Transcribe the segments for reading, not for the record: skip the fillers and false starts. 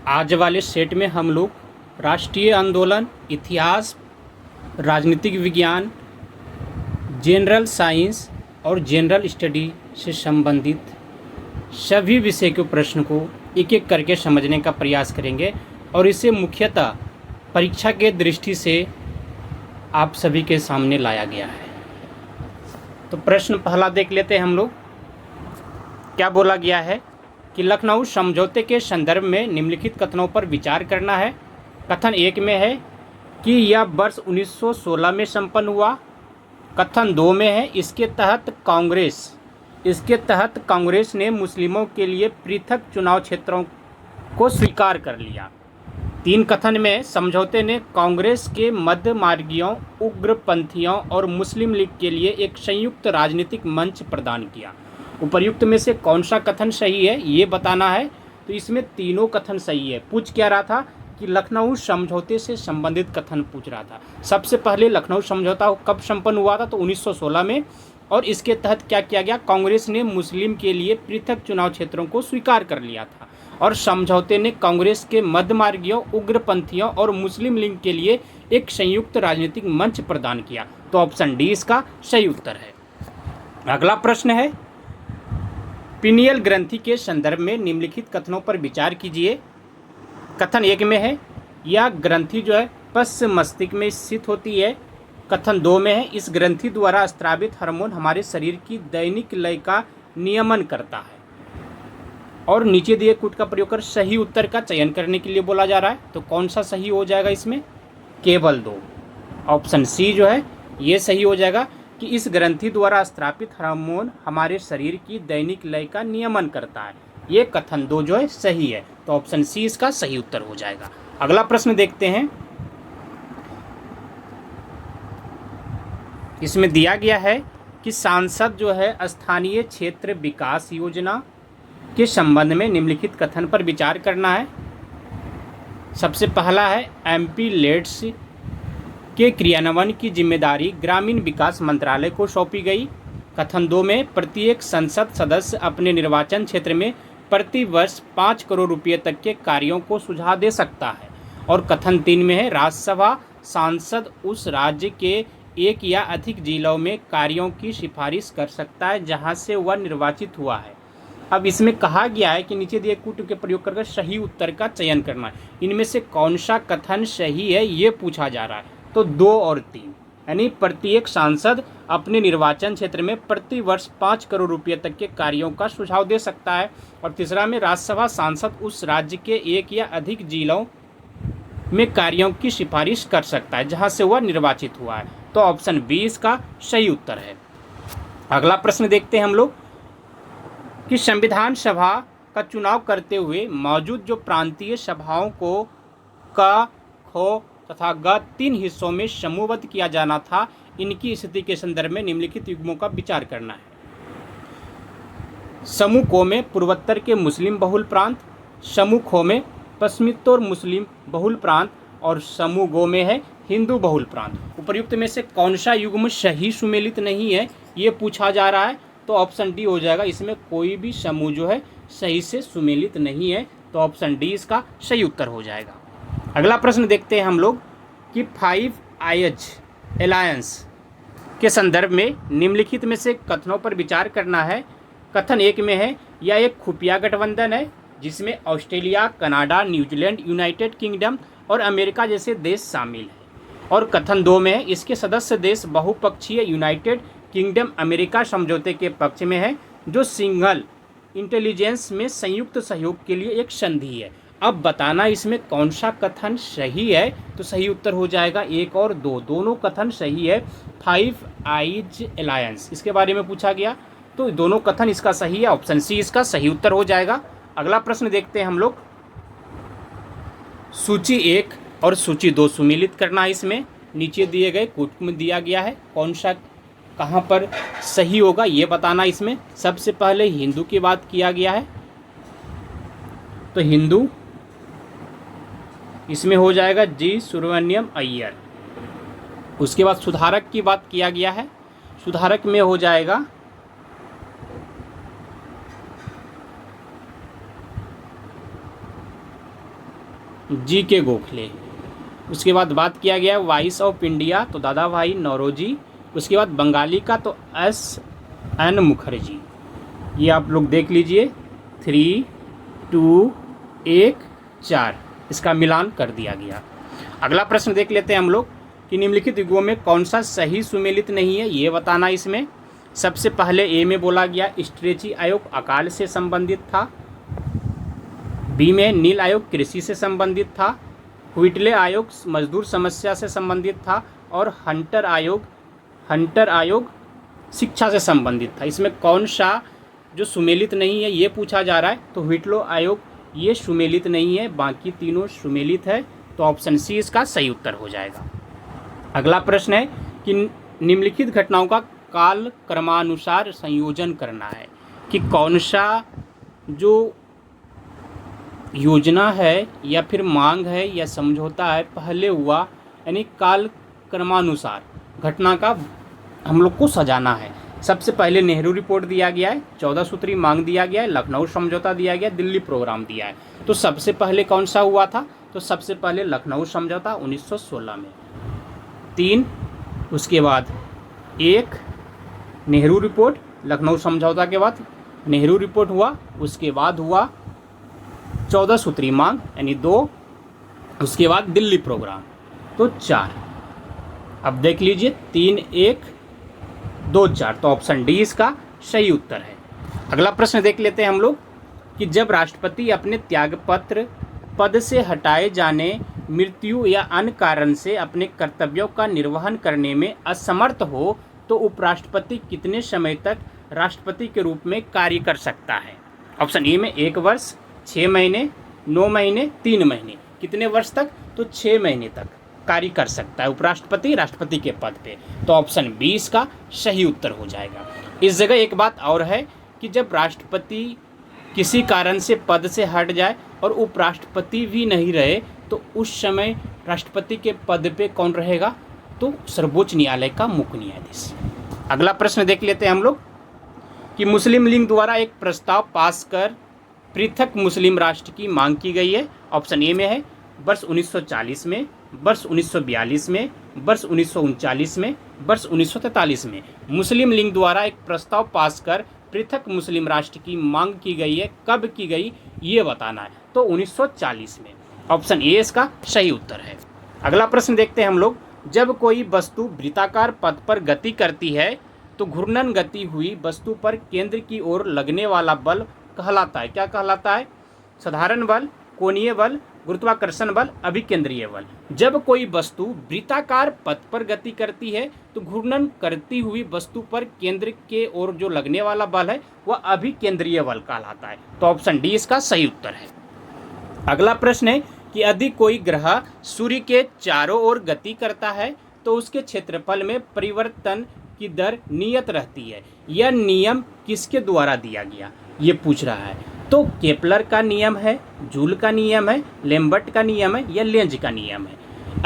आज वाले सेट में हम लोग राष्ट्रीय आंदोलन, इतिहास, राजनीतिक विज्ञान, जनरल साइंस और जनरल स्टडी से संबंधित सभी विषय के प्रश्न को एक एक करके समझने का प्रयास करेंगे और इसे मुख्यतः परीक्षा के दृष्टि से आप सभी के सामने लाया गया है। तो प्रश्न पहला देख लेते हैं हम लोग। क्या बोला गया है कि लखनऊ समझौते के संदर्भ में निम्नलिखित कथनों पर विचार करना है। कथन एक में है कि यह वर्ष 1916 में संपन्न हुआ। कथन दो में है इसके तहत कांग्रेस ने मुस्लिमों के लिए पृथक चुनाव क्षेत्रों को स्वीकार कर लिया। तीन कथन में समझौते ने कांग्रेस के मध्यमार्गियों, उग्रपंथियों और मुस्लिम लीग के लिए एक संयुक्त राजनीतिक मंच प्रदान किया। उपर्युक्त में से कौन सा कथन सही है ये बताना है। तो इसमें तीनों कथन सही है। पूछ क्या रहा था कि लखनऊ समझौते से संबंधित कथन पूछ रहा था। सबसे पहले लखनऊ समझौता कब संपन्न हुआ था? तो 1916 में। और इसके तहत क्या किया गया? कांग्रेस ने मुस्लिम के लिए पृथक चुनाव क्षेत्रों को स्वीकार कर लिया था और समझौते ने कांग्रेस के मध्यमार्गियों, उग्रपंथियों और मुस्लिम लीग के लिए एक संयुक्त राजनीतिक मंच प्रदान किया। तो ऑप्शन डी इसका सही उत्तर है। अगला प्रश्न है, पीनियल ग्रंथि के संदर्भ में निम्नलिखित कथनों पर विचार कीजिए। कथन एक में है यह ग्रंथि जो है पश्च मस्तिष्क में स्थित होती है। कथन दो में है इस ग्रंथि द्वारा स्रावित हार्मोन हमारे शरीर की दैनिक लय का नियमन करता है। और नीचे दिए कूट का प्रयोग कर सही उत्तर का चयन करने के लिए बोला जा रहा है। तो कौन सा सही हो जाएगा इसमें? केवल दो। ऑप्शन सी जो है ये सही हो जाएगा कि इस ग्रंथि द्वारा स्रावित हार्मोन हमारे शरीर की दैनिक लय का नियमन करता है। ये कथन दो जो है सही है। तो ऑप्शन सी इसका सही उत्तर हो जाएगा। अगला प्रश्न देखते हैं। इसमें दिया गया है कि सांसद जो है स्थानीय क्षेत्र विकास योजना के संबंध में निम्नलिखित कथन पर विचार करना है। सबसे पहला है एमपी लेट्स के क्रियान्वयन की जिम्मेदारी ग्रामीण विकास मंत्रालय को सौंपी गई। कथन दो में प्रत्येक संसद सदस्य अपने निर्वाचन क्षेत्र में प्रति वर्ष 5 करोड़ रुपये तक के कार्यों को सुझाव दे सकता है। और कथन तीन में है राज्यसभा सांसद उस राज्य के एक या अधिक जिलों में कार्यों की सिफारिश कर सकता है जहां से वह निर्वाचित हुआ है। अब इसमें कहा गया है कि नीचे दिए कूट के प्रयोग कर सही उत्तर का चयन करना है। इनमें से कौन सा कथन सही है ये पूछा जा रहा है। तो दो और तीन, यानी प्रत्येक सांसद अपने निर्वाचन क्षेत्र में प्रति वर्ष 5 करोड़ रुपये तक के कार्यों का सुझाव दे सकता है। और तीसरा में राज्यसभा सांसद उस राज्य के एक या अधिक जिलों में कार्यों की सिफारिश कर सकता है जहां से वह निर्वाचित हुआ है। तो ऑप्शन बी इसका सही उत्तर है। अगला प्रश्न देखते हैं हम लोग कि संविधान सभा का चुनाव करते हुए मौजूद जो प्रांतीय सभाओं को क, ख तथा ग 3 हिस्सों में समूहबद्ध किया जाना था, इनकी स्थिति के संदर्भ में निम्नलिखित युग्मों का विचार करना है। समूह को में पूर्वोत्तर के मुस्लिम बहुल प्रांत, समूह खो में पश्चिमोत्तर मुस्लिम बहुल प्रांत और समूह गो में है हिंदू बहुल प्रांत। उपर्युक्त में से कौन सा युग्म सही सुमेलित नहीं है ये पूछा जा रहा है। तो ऑप्शन डी हो जाएगा। इसमें कोई भी समूह जो है सही से सुमेलित नहीं है। तो ऑप्शन डी इसका सही उत्तर हो जाएगा। अगला प्रश्न देखते हैं हम लोग कि 5 आइज अलायंस के संदर्भ में निम्नलिखित में से कथनों पर विचार करना है। कथन एक में है यह एक खुफिया गठबंधन है जिसमें Australia, Canada, New Zealand, United kingdom और अमेरिका जैसे देश शामिल हैं। और कथन दो में है इसके सदस्य देश बहुपक्षीय यूनाइटेड किंगडम अमेरिका समझौते के पक्ष में है जो सिंगल इंटेलिजेंस में संयुक्त सहयोग के लिए एक संधि है। अब बताना इसमें कौन सा कथन सही है। तो सही उत्तर हो जाएगा एक और दो, दोनों कथन सही है। 5 आइज अलायंस इसके बारे में पूछा गया तो दोनों कथन इसका सही है। ऑप्शन सी इसका सही उत्तर हो जाएगा। अगला प्रश्न देखते हैं हम लोग। सूची 1 और सूची 2 सुमेलित करना है। इसमें नीचे दिए गए कूट में दिया गया है कौन सा कहाँ पर सही होगा ये बताना। इसमें सबसे पहले हिंदू की बात किया गया है तो हिंदू इसमें हो जाएगा जी सुब्रमण्यम अय्यर। उसके बाद सुधारक की बात किया गया है, सुधारक में हो जाएगा जी के गोखले। उसके बाद बात किया गया वॉइस ऑफ इंडिया, तो दादा भाई नौरोजी। उसके बाद बंगाली का तो S.N. मुखर्जी। ये आप लोग देख लीजिए, 3, 2, 1, 4 इसका मिलान कर दिया गया। अगला प्रश्न देख लेते हैं हम लोग कि निम्नलिखित युगों में कौन सा सही सुमेलित नहीं है, ये बताना। इसमें सबसे पहले ए में बोला गया स्ट्रेची आयोग अकाल से संबंधित था। बी में नील आयोग कृषि से संबंधित था। व्हिटले आयोग मजदूर समस्या से संबंधित था। और हंटर आयोग शिक्षा से संबंधित था। इसमें कौन सा जो सुमेलित नहीं है ये पूछा जा रहा है, तो व्हिटलो आयोग ये सुमेलित नहीं है, बाकी तीनों सुमेलित है, तो ऑप्शन सी इसका सही उत्तर हो जाएगा। अगला प्रश्न है कि निम्नलिखित घटनाओं का काल क्रमानुसार संयोजन करना है, कि कौन सा जो योजना है या फिर मांग है या समझौता है पहले हुआ, यानी काल क्रमानुसार घटना का हम लोग को सजाना है। सबसे पहले नेहरू रिपोर्ट दिया गया है, 14 सूत्री मांग दिया गया है, लखनऊ समझौता दिया गया, दिल्ली प्रोग्राम दिया है। तो सबसे पहले कौन सा हुआ था, तो सबसे पहले लखनऊ समझौता 1916 में, 3, उसके बाद 1 नेहरू रिपोर्ट, लखनऊ समझौता के बाद नेहरू रिपोर्ट हुआ, उसके बाद हुआ 14 सूत्री मांग यानी 2, उसके बाद दिल्ली प्रोग्राम, तो 4। अब देख लीजिए 3, 1, 2, 4, तो ऑप्शन डी इसका सही उत्तर है। अगला प्रश्न देख लेते हैं हम लोग कि जब राष्ट्रपति अपने त्यागपत्र पद से हटाए जाने, मृत्यु या अन्य कारण से अपने कर्तव्यों का निर्वहन करने में असमर्थ हो तो उपराष्ट्रपति कितने समय तक राष्ट्रपति के रूप में कार्य कर सकता है। ऑप्शन ए में 1 वर्ष, 6 महीने, 9 महीने, 3 महीने। कितने वर्ष तक, तो 6 महीने तक कार्य कर सकता है उपराष्ट्रपति राष्ट्रपति के पद पे, तो ऑप्शन बी इसका सही उत्तर हो जाएगा। इस जगह एक बात और है कि जब राष्ट्रपति किसी कारण से पद से हट जाए और उपराष्ट्रपति भी नहीं रहे तो उस समय राष्ट्रपति के पद पे कौन रहेगा, तो सर्वोच्च न्यायालय का मुख्य न्यायाधीश। अगला प्रश्न देख लेते हैं हम लोग कि मुस्लिम लीग द्वारा एक प्रस्ताव पास कर पृथक मुस्लिम राष्ट्र की मांग की गई है। ऑप्शन ए में है वर्ष 1940 में, वर्ष 1942 में, वर्ष 1939 में, वर्ष 1943 में। मुस्लिम लीग द्वारा एक प्रस्ताव पास कर पृथक मुस्लिम राष्ट्र की मांग की गई है, कब की गई ये बताना है, तो 1940 में। ऑप्शन ए इसका सही उत्तर है। अगला प्रश्न देखते हैं हम लोग, जब कोई वस्तु वृत्ताकार पथ पर गति करती है तो घूर्णन गति हुई वस्तु पर केंद्र की ओर लगने वाला बल कहलाता है, क्या कहलाता है, साधारण बल, कोणीय बल, गुरुत्वाकर्षण बल, अभिकेंद्रीय बल। जब कोई वस्तु वृत्ताकार पथ पर गति करती है तो घूर्णन करती हुई वस्तु पर केंद्र के ओर जो लगने वाला बल है वह अभिकेंद्रीय बल कहलाता है, तो ऑप्शन डी इसका सही उत्तर है। अगला प्रश्न है कि यदि कोई ग्रह सूर्य के चारों ओर गति करता है तो उसके क्षेत्रफल में परिवर्तन की दर नियत रहती है, यह नियम किसके द्वारा दिया गया, ये पूछ रहा है। तो केपलर का नियम है, जूल का नियम है, लेम्बर्ट का नियम है या लेंज का नियम है।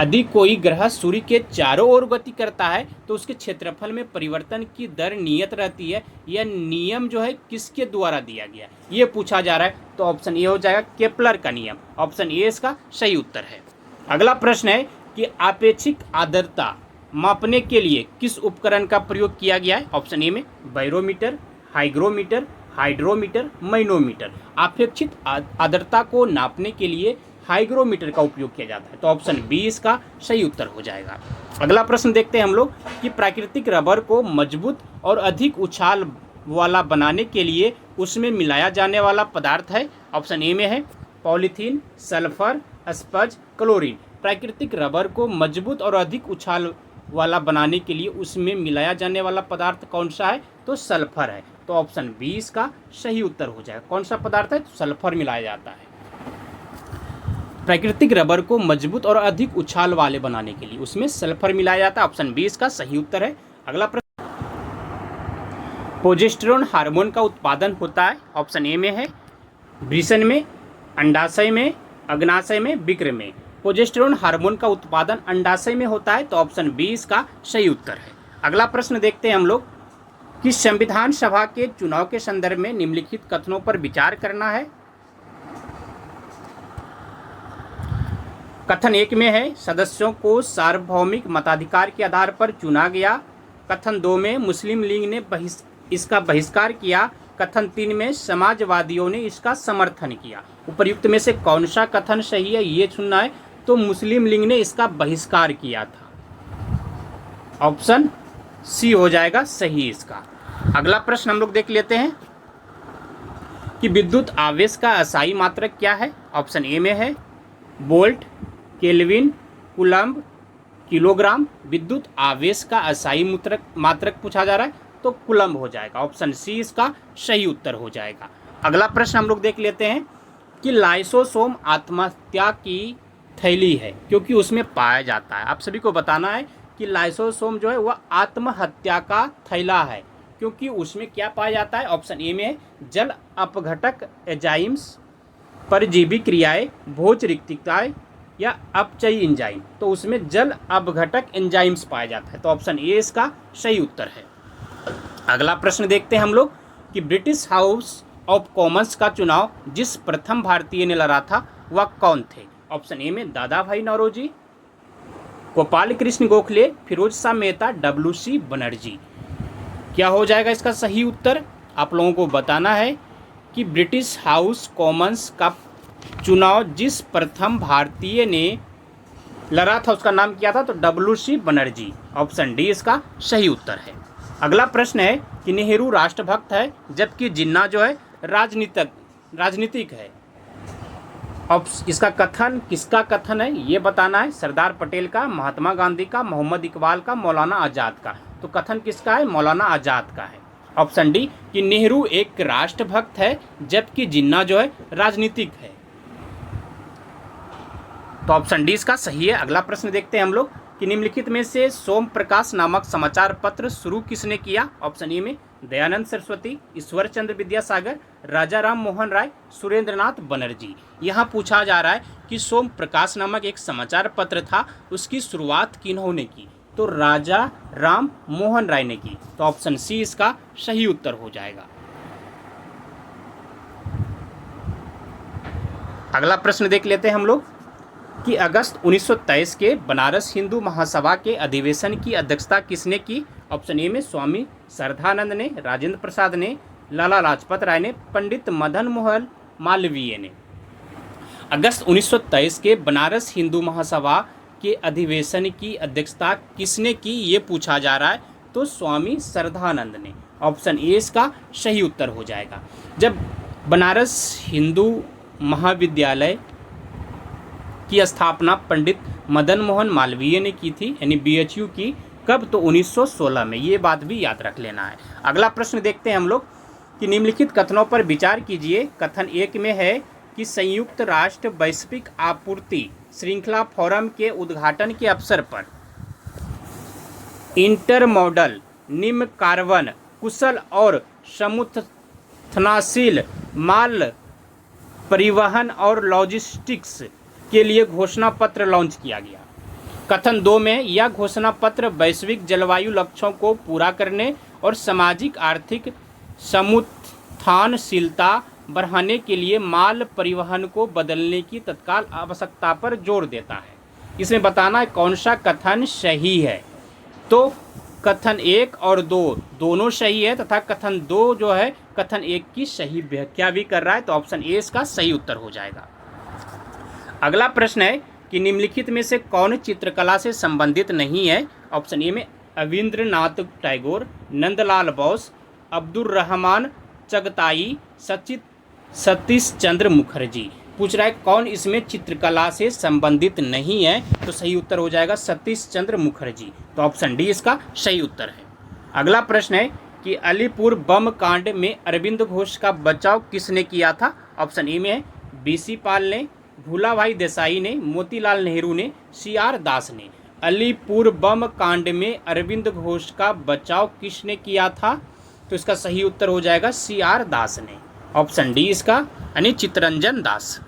यदि कोई ग्रह सूर्य के चारों ओर गति करता है तो उसके क्षेत्रफल में परिवर्तन की दर नियत रहती है, यह नियम जो है किसके द्वारा दिया गया ये पूछा जा रहा है, तो ऑप्शन ए हो जाएगा केपलर का नियम। ऑप्शन ए इसका सही उत्तर है। अगला प्रश्न है कि आपेक्षिक आर्द्रता मापने के लिए किस उपकरण का प्रयोग किया गया है। ऑप्शन ए में बैरोमीटर, हाइग्रोमीटर, हाइड्रोमीटर, मैनोमीटर। आपेक्षिक आर्द्रता को नापने के लिए हाइग्रोमीटर का उपयोग किया जाता है, तो ऑप्शन बी इसका सही उत्तर हो जाएगा। अगला प्रश्न देखते हैं हम लोग कि प्राकृतिक रबर को मजबूत और अधिक उछाल वाला बनाने के लिए उसमें मिलाया जाने वाला पदार्थ है। ऑप्शन ए में है पॉलीथीन, सल्फर, स्पंज, क्लोरीन। प्राकृतिक रबर को मजबूत और अधिक उछाल वाला बनाने के लिए उसमें मिलाया जाने वाला पदार्थ कौन सा है, तो सल्फर है, तो ऑप्शन बी इसका सही उत्तर हो जाएगा। कौन सा पदार्थ है, तो सल्फर मिलाया जाता है। प्राकृतिक रबर को मजबूत और अधिक उछाल वाले बनाने के लिए उसमें सल्फर मिलाया जाता है, ऑप्शन बी इसका सही उत्तर है। अगला प्रश्न, प्रोजेस्टेरोन हार्मोन का उत्पादन होता है। ऑप्शन ए में है वृषण में, अंडाशय में, अग्नाशय में, विक्र में। प्रोजेस्टेरोन हार्मोन का उत्पादन अंडाशय में होता है, तो ऑप्शन बी इसका सही उत्तर है। अगला प्रश्न देखते हैं हम लोग कि संविधान सभा के चुनाव के संदर्भ में निम्नलिखित कथनों पर विचार करना है। कथन 1 में है सदस्यों को सार्वभौमिक मताधिकार के आधार पर चुना गया। कथन 2 में मुस्लिम लीग ने इसका बहिष्कार किया। कथन 3 में समाजवादियों ने इसका समर्थन किया। उपर्युक्त में से कौन सा कथन सही है ये चुनना है। तो मुस्लिम लीग ने इसका बहिष्कार किया था। ऑप्शन सी हो जाएगा सही इसका। अगला प्रश्न हम लोग देख लेते हैं कि विद्युत आवेश का असाई मात्रक क्या है। ऑप्शन ए में है वोल्ट, केल्विन, कूलम्ब, किलोग्राम। विद्युत आवेश का असाई मात्रक पूछा जा रहा है तो कूलम्ब हो जाएगा। ऑप्शन सी इसका सही उत्तर हो जाएगा। अगला प्रश्न हम लोग देख लेते हैं कि लाइसोसोम आत्महत्या की थैली है क्योंकि उसमें पाया जाता है। आप सभी को बताना है कि लाइसोसोम जो है वह आत्महत्या का थैला है क्योंकि उसमें क्या पाया जाता है। ऑप्शन ए में जल अपघटक एंजाइम्स, परजीवी क्रियाएं, भोज रिक्तिकाएं या अपचयी एंजाइम। तो उसमें जल अपघटक एंजाइम्स पाया जाता है तो ऑप्शन ए इसका सही उत्तर है। अगला प्रश्न देखते हैं हम लोग कि ब्रिटिश हाउस ऑफ कॉमन्स का चुनाव जिस प्रथम भारतीय ने लड़ा था वह कौन थे। ऑप्शन ए में दादा भाई नौरोजी, गोपाल कृष्ण गोखले, फिरोज शाह मेहता, डब्ल्यू.सी. बनर्जी। क्या हो जाएगा इसका सही उत्तर। आप लोगों को बताना है कि ब्रिटिश हाउस कॉमन्स का चुनाव जिस प्रथम भारतीय ने लड़ा था उसका नाम क्या था। तो डब्ल्यू.सी. बनर्जी। ऑप्शन डी इसका सही उत्तर है। अगला प्रश्न है कि नेहरू राष्ट्रभक्त है जबकि जिन्ना जो है राजनीतिक है। अब इसका कथन किसका कथन है ये बताना है। सरदार पटेल का, महात्मा गांधी का, मोहम्मद इकबाल का, मौलाना आज़ाद का। तो कथन किसका है। मौलाना आज़ाद का है। ऑप्शन डी कि नेहरू एक राष्ट्रभक्त है जबकि जिन्ना जो है राजनीतिक है। तो ऑप्शन डी इसका सही है। अगला प्रश्न देखते हैं हम लोग कि निम्नलिखित में से सोम प्रकाश नामक समाचार पत्र शुरू किसने किया। ऑप्शन ए में दयानंद सरस्वती, ईश्वर चंद्र विद्यासागर, राजा राम मोहन राय, सुरेंद्रनाथ बनर्जी। यहाँ पूछा जा रहा है कि सोम प्रकाश नामक एक समाचार पत्र था उसकी शुरुआत किन्होंने की। तो राजा राम मोहन राय ने की। तो ऑप्शन सी इसका सही उत्तर हो जाएगा। अगला प्रश्न देख लेते हैं हम लोग कि अगस्त 1923 के बनारस हिंदू महासभा के अधिवेशन की अध्यक्षता किसने की। ऑप्शन ए में स्वामी श्रद्धानंद ने, राजेंद्र प्रसाद ने, लाला लाजपत राय ने, पंडित मदन मोहन मालवीय ने। अगस्त 1923 के बनारस हिंदू महासभा के अधिवेशन की अध्यक्षता किसने की ये पूछा जा रहा है। तो स्वामी श्रद्धानंद ने। ऑप्शन ए इसका सही उत्तर हो जाएगा। जब बनारस हिंदू महाविद्यालय की स्थापना पंडित मदन मोहन मालवीय ने की थी यानी BHU की। कब। तो 1916 में। ये बात भी याद रख लेना है। अगला प्रश्न देखते हैं हम लोग कि निम्नलिखित कथनों पर विचार कीजिए। कथन 1 में है कि संयुक्त राष्ट्र वैश्विक आपूर्ति श्रृंखला फोरम के उद्घाटन के अवसर पर इंटरमॉडल, निम्न कार्बन, कुशल और समुत्थनशील माल परिवहन और लॉजिस्टिक्स के लिए घोषणा पत्र लॉन्च किया गया। कथन 2 में यह घोषणा पत्र वैश्विक जलवायु लक्ष्यों को पूरा करने और सामाजिक आर्थिक समुत्थानशीलता बढ़ाने के लिए माल परिवहन को बदलने की तत्काल आवश्यकता पर जोर देता है। इसमें बताना है कौन सा कथन सही है। तो कथन 1 और 2 दोनों सही है तथा कथन 2 जो है कथन 1 की सही व्याख्या भी कर रहा है। तो ऑप्शन ए इसका सही उत्तर हो जाएगा। अगला प्रश्न है कि निम्नलिखित में से कौन चित्रकला से संबंधित नहीं है। ऑप्शन ए में अविंद्रनाथ टैगोर, नंदलाल बोस, अब्दुल रहमान चगताई, सतीश चंद्र मुखर्जी। पूछ रहा है कौन इसमें चित्रकला से संबंधित नहीं है। तो सही उत्तर हो जाएगा सतीश चंद्र मुखर्जी। तो ऑप्शन डी इसका सही उत्तर है। अगला प्रश्न है कि अलीपुर बम कांड में अरविंद घोष का बचाव किसने किया था। ऑप्शन ए में है BC पाल ने, भूलाभाई देसाई ने, मोतीलाल नेहरू ने, CR दास ने। अलीपुर बम कांड में अरविंद घोष का बचाव किसने किया था। तो इसका सही उत्तर हो जाएगा CR दास ने। ऑप्शन डी इसका यानी चित्तरंजन दास।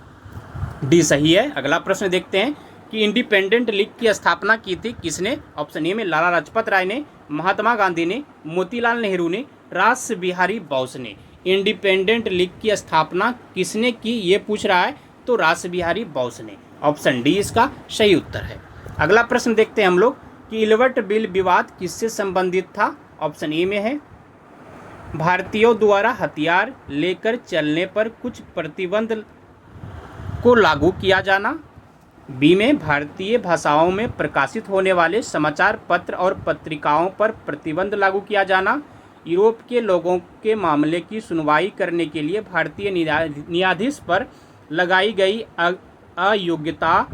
डी सही है। अगला प्रश्न देखते हैं कि इंडिपेंडेंट लीग की स्थापना की थी किसने। ऑप्शन ए में लाला लाजपत राय ने, महात्मा गांधी ने, मोतीलाल नेहरू ने, रास बिहारी बोस ने। इंडिपेंडेंट लीग की स्थापना किसने की ये पूछ रहा है। तो रास बिहारी बोस ने। ऑप्शन डी इसका सही उत्तर है। अगला प्रश्न देखते हैं हम लोग कि इल्बर्ट बिल विवाद किससे संबंधित था। ऑप्शन ए में है भारतीयों द्वारा हथियार लेकर चलने पर कुछ प्रतिबंध को लागू किया जाना, बी में भारतीय भाषाओं में प्रकाशित होने वाले समाचार पत्र और पत्रिकाओं पर प्रतिबंध लागू किया जाना, यूरोप के लोगों के मामले की सुनवाई करने के लिए भारतीय न्यायाधीश पर लगाई गई अयोग्यता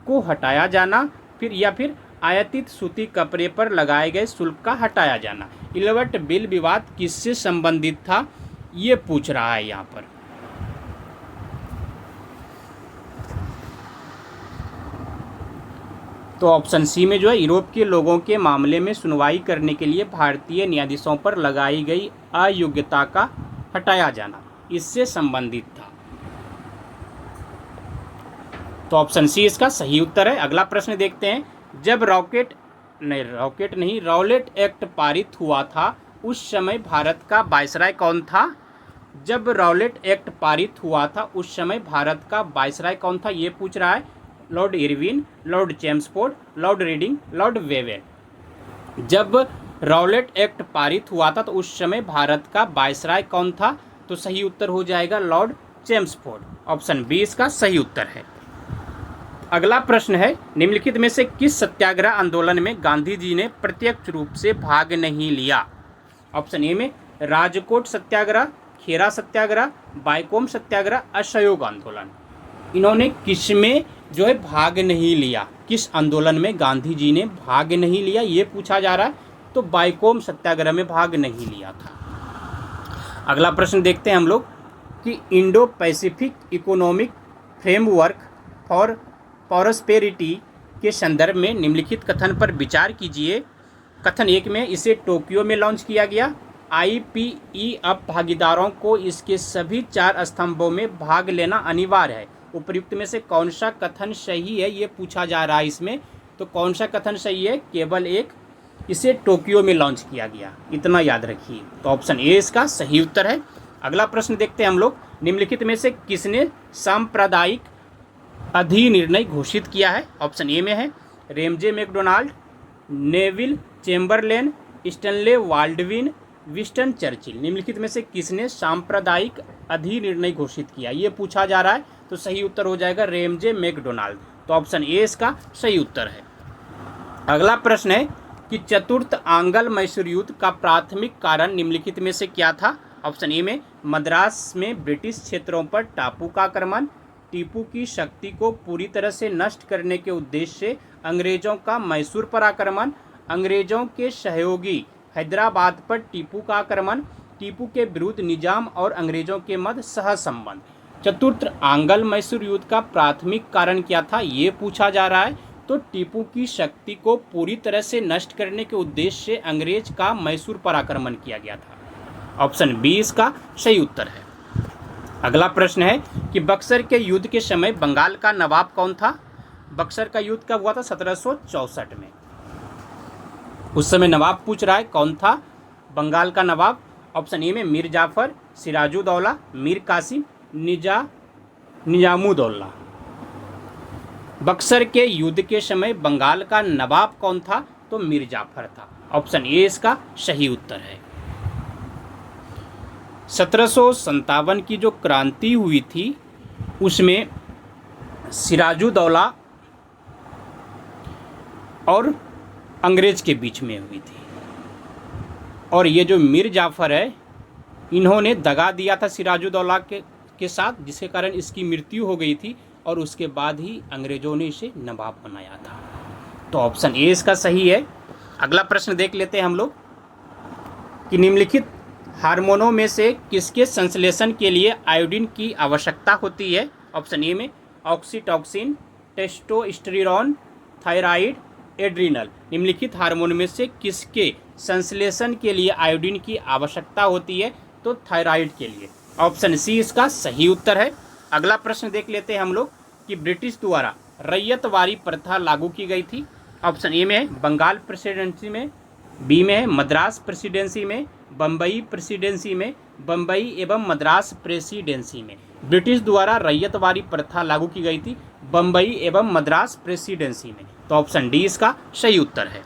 को हटाया जाना, फिर आयातित सूती कपड़े पर लगाए गए शुल्क का हटाया जाना। इल्बर्ट बिल विवाद किससे संबंधित था ये पूछ रहा है यहाँ पर। तो ऑप्शन सी में जो है यूरोप के लोगों के मामले में सुनवाई करने के लिए भारतीय न्यायाधीशों पर लगाई गई अयोग्यता का हटाया जाना इससे संबंधित था। तो ऑप्शन सी इसका सही उत्तर है। अगला प्रश्न देखते हैं, जब रॉलेट एक्ट पारित हुआ था उस समय भारत का वायसराय कौन था। जब रॉलेट एक्ट पारित हुआ था उस समय भारत का वायसराय कौन था ये पूछ रहा है। Lord Irwin, Lord Chelmsford, Lord reading, Lord Wavell. जब रॉलेट एक्ट पारित हुआ था तो उस समय भारत का वायसराय कौन था, तो सही उत्तर हो जाएगा लॉर्ड चेम्सफोर्ड। ऑप्शन बी इसका सही उत्तर है। अगला प्रश्न है, निम्नलिखित में से किस सत्याग्रह आंदोलन में गांधी जी ने प्रत्यक्ष रूप से भाग नहीं लिया। ऑप्शन ए में राजकोट सत्याग्रह, खेरा सत्याग्रह, बायकोम सत्याग्रह, असहयोग आंदोलन। इन्होंने किसमें जो है भाग नहीं लिया, किस आंदोलन में गांधी जी ने भाग नहीं लिया ये पूछा जा रहा है। तो बायकोम सत्याग्रह में भाग नहीं लिया था। अगला प्रश्न देखते हैं हम लोग कि Indo Pacific economic framework for prosperity के संदर्भ में निम्नलिखित कथन पर विचार कीजिए। कथन 1 में इसे टोक्यो में लॉन्च किया गया। IPE अब भागीदारों को इसके सभी 4 स्तंभों में भाग लेना अनिवार्य है। उपयुक्त में से कौन सा कथन सही है ये पूछा जा रहा है इसमें। तो कौन सा कथन सही है, केवल एक, इसे टोक्यो में लॉन्च किया गया, इतना याद रखिए। तो ऑप्शन ए इसका सही उत्तर है। अगला प्रश्न देखते हैं हम लोग, निम्नलिखित में से किसने सांप्रदायिक अधिनिर्णय घोषित किया है। ऑप्शन ए में है Ramsay MacDonald, Neville Chamberlain, Stanley Baldwin, Winston Churchill. निम्नलिखित में से किसने सांप्रदायिक अधिनिर्णय घोषित किया ये पूछा जा रहा है। तो सही उत्तर हो जाएगा रेमजे मैकडोनाल्ड। तो ऑप्शन ए इसका सही उत्तर है। अगला प्रश्न है कि चतुर्थ आंग्ल मैसूर युद्ध का प्राथमिक कारण निम्नलिखित में से क्या था। ऑप्शन ए में मद्रास में ब्रिटिश क्षेत्रों पर टापू का आक्रमण, टीपू की शक्ति को पूरी तरह से नष्ट करने के उद्देश्य से अंग्रेजों का मैसूर पर आक्रमण, अंग्रेजों के सहयोगी हैदराबाद पर टीपू का आक्रमण, टीपू के विरुद्ध निजाम और अंग्रेजों के मध्य सहसंबंध। चतुर्थ आंग्ल मैसूर युद्ध का प्राथमिक कारण क्या था ये पूछा जा रहा है। तो टीपू की शक्ति को पूरी तरह से नष्ट करने के उद्देश्य से अंग्रेज का मैसूर पर आक्रमण किया गया था। ऑप्शन बी इसका सही उत्तर है। अगला प्रश्न है कि बक्सर के युद्ध के समय बंगाल का नवाब कौन था। बक्सर का युद्ध कब हुआ था, 1764 में। उस समय नवाब पूछ रहा है कौन था बंगाल का नवाब। ऑप्शन ए में मीर जाफर, सिराजुद्दौला, मीर कासिम, निजामुद्दौला। बक्सर के युद्ध के समय बंगाल का नवाब कौन था, तो मीर जाफर था। ऑप्शन ए इसका सही उत्तर है। 1757 की जो क्रांति हुई थी उसमें सिराजुद्दौला और अंग्रेज के बीच में हुई थी। और ये जो मीर जाफर है इन्होंने दगा दिया था सिराजुद्दौला के साथ, जिसके कारण इसकी मृत्यु हो गई थी और उसके बाद ही अंग्रेजों ने इसे नवाब बनाया था। तो ऑप्शन ए इसका सही है। अगला प्रश्न देख लेते हैं हम लोग कि निम्नलिखित हार्मोनों में से किसके संश्लेषण के लिए आयोडीन की आवश्यकता होती है। ऑप्शन ए में ऑक्सीटॉक्सिन, टेस्टोस्टेरोन, थायराइड, एड्रिनल। निम्नलिखित हार्मोन में से किसके संश्लेषण के लिए आयोडीन की आवश्यकता होती है, तो थायराइड के लिए। ऑप्शन सी इसका सही उत्तर है। अगला प्रश्न देख लेते हैं हम लोग कि ब्रिटिश द्वारा रैयतवारी प्रथा लागू की गई थी। ऑप्शन ए में है बंगाल प्रेसिडेंसी में, बी में है मद्रास प्रेसिडेंसी में, बम्बई प्रेसिडेंसी में, बम्बई एवं मद्रास प्रेसिडेंसी में। ब्रिटिश द्वारा रैयतवारी प्रथा लागू की गई थी बम्बई एवं मद्रास प्रेसिडेंसी में। तो ऑप्शन डी इसका सही उत्तर है।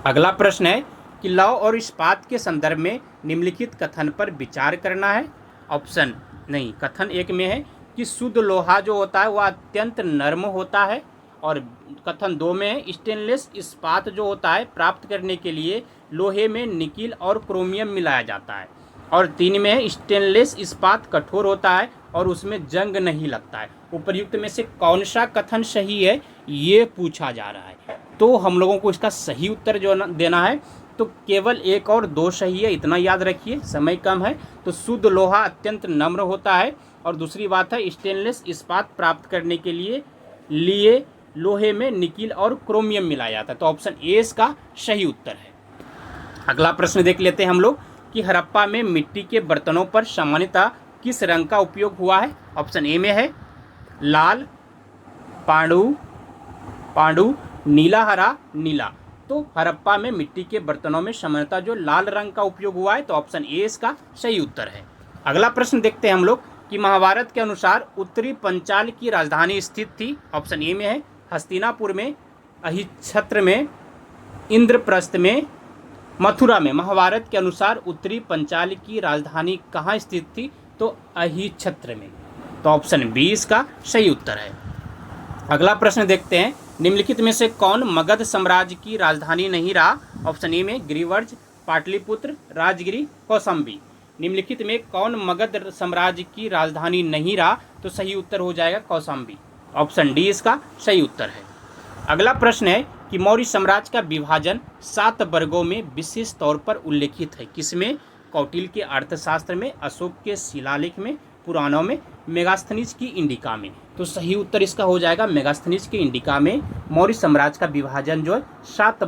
अगला प्रश्न है कि लौह और इस्पात के संदर्भ में निम्नलिखित कथन पर विचार करना है। ऑप्शन नहीं, कथन एक में है कि शुद्ध लोहा जो होता है वह अत्यंत नर्म होता है, और कथन दो में है स्टेनलेस इस्पात जो होता है प्राप्त करने के लिए लोहे में निकिल और क्रोमियम मिलाया जाता है, और तीन में है स्टेनलेस इस्पात कठोर होता है और उसमें जंग नहीं लगता है। उपर्युक्त में से कौन सा कथन सही है ये पूछा जा रहा है। तो हम लोगों को इसका सही उत्तर जो देना है, तो केवल एक और दो सही है, इतना याद रखिए, समय कम है। तो शुद्ध लोहा अत्यंत नम्र होता है, और दूसरी बात है स्टेनलेस इस्पात प्राप्त करने के लिए लोहे में निकिल और क्रोमियम मिलाया जाता है। तो ऑप्शन ए इसका सही उत्तर है। अगला प्रश्न देख लेते हैं हम लोग कि हड़प्पा में मिट्टी के बर्तनों पर सामान्यतः किस रंग का उपयोग हुआ है। ऑप्शन ए में है लाल, पांडु, नीला, हरा, नीला। तो हड़प्पा में मिट्टी के बर्तनों में सामान्यतः जो लाल रंग का उपयोग हुआ है, तो ऑप्शन ए इसका सही उत्तर है। अगला प्रश्न देखते हैं हम लोग कि महाभारत के अनुसार उत्तरी पंचाल की राजधानी स्थित थी। ऑप्शन ए में है हस्तिनापुर में, अहिच्छत्र में, इंद्रप्रस्थ में, मथुरा में। महाभारत के अनुसार उत्तरी पंचाल की राजधानी कहाँ स्थित थी, तो अहिच्छत्र में। तो ऑप्शन बी इसका सही उत्तर है। अगला प्रश्न देखते हैं, निम्नलिखित में से कौन मगध साम्राज्य की राजधानी नहीं रहा। ऑप्शन ए में गिरिवर्ज, पाटलिपुत्र, राजगिरी, कौशाम्बी। निम्नलिखित में कौन मगध साम्राज्य की राजधानी नहीं रहा, तो सही उत्तर हो जाएगा कौशाम्बी। ऑप्शन डी इसका सही उत्तर है। अगला प्रश्न है कि मौर्य साम्राज्य का विभाजन 7 वर्गों में विशेष तौर पर उल्लेखित है। किसमें? कौटिल्य के अर्थशास्त्र में, अशोक के शिलालेख में, पुराणों में, मेगास्थनीज की इंडिका में। तो सही उत्तर इसका हो जाएगा मेगास्थनीज की इंडिका में मौर्य साम्राज्य का विभाजन जो है 7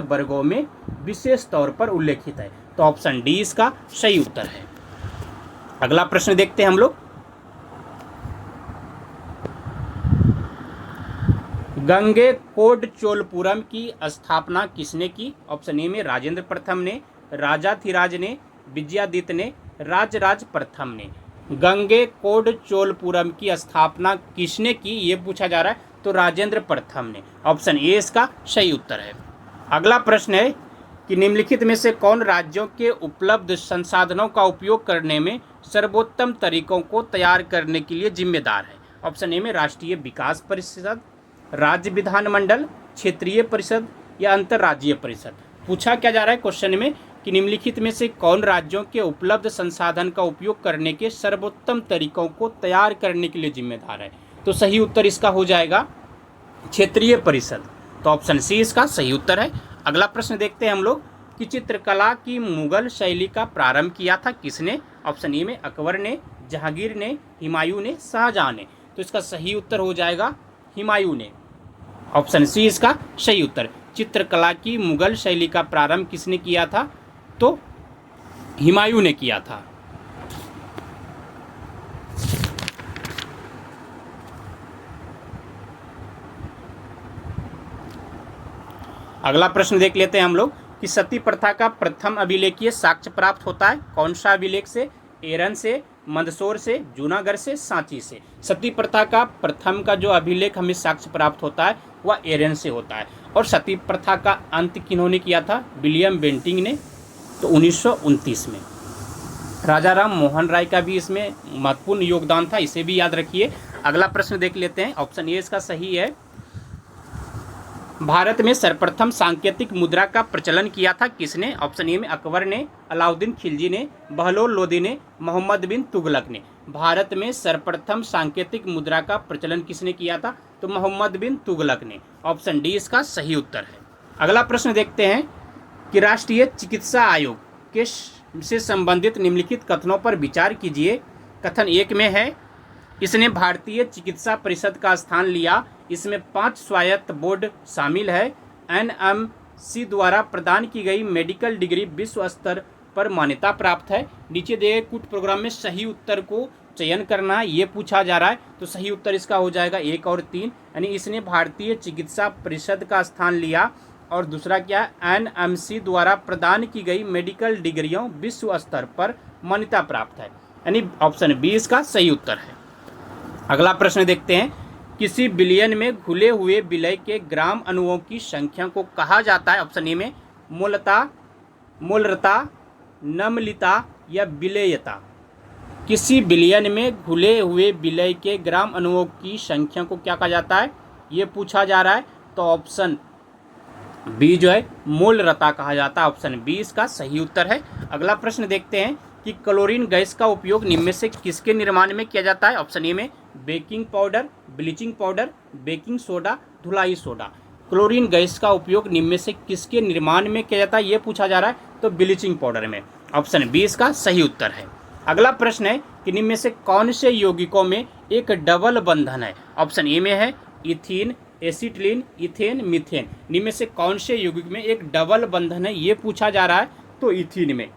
वर्गों में विशेष तौर पर उल्लेखित है। तो ऑप्शन डी इसका सही उत्तर है। अगला प्रश्न देखते हैं हम लोग, गंगैकोंडचोलपुरम की स्थापना किसने की। ऑप्शन ए में राजेंद्र प्रथम ने, राजाधिराज ने, विजयादित्य ने, राजराज प्रथम ने। गंगैकोंडचोलपुरम की स्थापना किसने की ये पूछा जा रहा है, तो राजेंद्र प्रथम ने। ऑप्शन ए इसका सही उत्तर है। अगला प्रश्न है कि निम्नलिखित में से कौन राज्यों के उपलब्ध संसाधनों का उपयोग करने में सर्वोत्तम तरीकों को तैयार करने के लिए जिम्मेदार है। ऑप्शन ए में राष्ट्रीय विकास परिषद, राज्य विधानमंडल, क्षेत्रीय परिषद या अंतर्राज्यीय परिषद। पूछा क्या जा रहा है क्वेश्चन में कि निम्नलिखित में से कौन राज्यों के उपलब्ध संसाधन का उपयोग करने के सर्वोत्तम तरीकों को तैयार करने के लिए जिम्मेदार है। तो सही उत्तर इसका हो जाएगा क्षेत्रीय परिषद। तो ऑप्शन सी इसका सही उत्तर है। अगला प्रश्न देखते हैं हम लोग कि चित्रकला की मुगल शैली का प्रारंभ किया था किसने। ऑप्शन ए में अकबर ने, जहांगीर ने, हुमायूं ने, शाहजहां ने। तो इसका सही उत्तर हो जाएगा हुमायूं ने। ऑप्शन सी इसका सही उत्तर। चित्रकला की मुगल शैली का प्रारंभ किसने किया था, तो हुमायूं ने किया था। अगला प्रश्न देख लेते हैं हम लोग कि सती प्रथा का प्रथम अभिलेखीय साक्ष्य प्राप्त होता है कौन सा अभिलेख से। एरन से, मंदसौर से, जूनागढ़ से, सांची से। सती प्रथा का प्रथम का जो अभिलेख हमें साक्ष्य प्राप्त होता है वह एरन से होता है। और सती प्रथा का अंत किन्होंने किया था, विलियम बेंटिंग ने, तो 1929 में। राजा राम मोहन राय का भी इसमें महत्वपूर्ण योगदान था, इसे भी याद रखिए। अगला प्रश्न देख लेते हैं, ऑप्शन ए इसका सही है। भारत में सर्वप्रथम सांकेतिक मुद्रा का प्रचलन किया था किसने। ऑप्शन ए में अकबर ने, अलाउद्दीन खिलजी ने, बहलोल लोदी ने, मोहम्मद बिन तुगलक ने। भारत में सर्वप्रथम सांकेतिक मुद्रा का प्रचलन किसने किया था, तो मोहम्मद बिन तुगलक ने। ऑप्शन डी इसका सही उत्तर है। अगला प्रश्न देखते हैं कि राष्ट्रीय चिकित्सा आयोग के से संबंधित निम्नलिखित कथनों पर विचार कीजिए। कथन एक में है इसने भारतीय चिकित्सा परिषद का स्थान लिया। इसमें 5 स्वायत्त बोर्ड शामिल है। एनएमसी द्वारा प्रदान की गई मेडिकल डिग्री विश्व स्तर पर मान्यता प्राप्त है। नीचे दिए कुछ प्रोग्राम में सही उत्तर को चयन करना है, ये पूछा जा रहा है। तो सही उत्तर इसका हो जाएगा 1 और 3, यानी इसने भारतीय चिकित्सा परिषद का स्थान लिया और दूसरा क्या है, एनएमसी द्वारा प्रदान की गई मेडिकल डिग्रियों विश्व स्तर पर मान्यता प्राप्त है, यानी ऑप्शन बी इसका सही उत्तर है। अगला प्रश्न देखते हैं, किसी बिलियन में घुले हुए विलय के ग्राम अणुओं की संख्या को कहा जाता है, ऑप्शन ए में मोलरता, नम्लता या विलेयता। किसी बिलियन में घुले हुए विलय के ग्राम अणुओं की संख्या को क्या कहा जाता है, ये पूछा जा रहा है। तो ऑप्शन बी जो है मोलरता कहा जाता है, ऑप्शन बी इसका सही उत्तर है। अगला प्रश्न देखते हैं कि क्लोरीन गैस का उपयोग निम्न में से किसके निर्माण में किया जाता है, ऑप्शन ए में baking powder, bleaching powder, baking soda, धुलाई सोडा। क्लोरीन गैस का उपयोग निम्न में से किसके निर्माण में किया जाता है, ये पूछा जा रहा है, तो ब्लीचिंग पाउडर में, ऑप्शन बी इसका सही उत्तर है। अगला प्रश्न है कि निम्न में से कौन से यौगिकों में एक डबल बंधन है, ऑप्शन ए में है इथीन, एसिटिलीन, इथेन, मीथेन। निम्न में से कौन से यौगिक में एक डबल बंधन है, ये पूछा जा रहा है, तो इथीन में,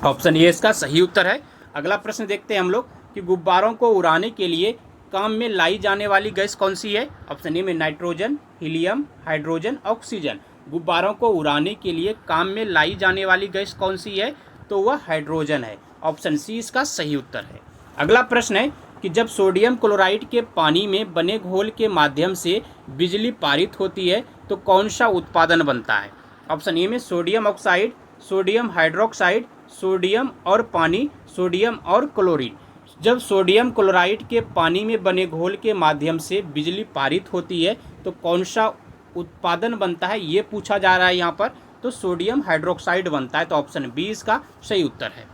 ऑप्शन ए इसका सही उत्तर है। अगला प्रश्न देखते हैं हम लोग कि गुब्बारों को उड़ाने के लिए काम में लाई जाने वाली गैस कौन सी है, ऑप्शन ए में नाइट्रोजन, हीलियम, हाइड्रोजन, ऑक्सीजन। गुब्बारों को उड़ाने के लिए काम में लाई जाने वाली गैस कौन सी है, तो वह हाइड्रोजन है, ऑप्शन सी इसका सही उत्तर है। अगला प्रश्न है कि जब सोडियम क्लोराइड के पानी में बने घोल के माध्यम से बिजली पारित होती है तो कौन सा उत्पादन बनता है, ऑप्शन ए में sodium oxide, sodium hydroxide, sodium और पानी, सोडियम और क्लोरीन। जब सोडियम क्लोराइड के पानी में बने घोल के माध्यम से बिजली पारित होती है तो कौन सा उत्पादन बनता है, ये पूछा जा रहा है यहाँ पर, तो सोडियम हाइड्रोक्साइड बनता है, तो ऑप्शन बी इसका सही उत्तर है।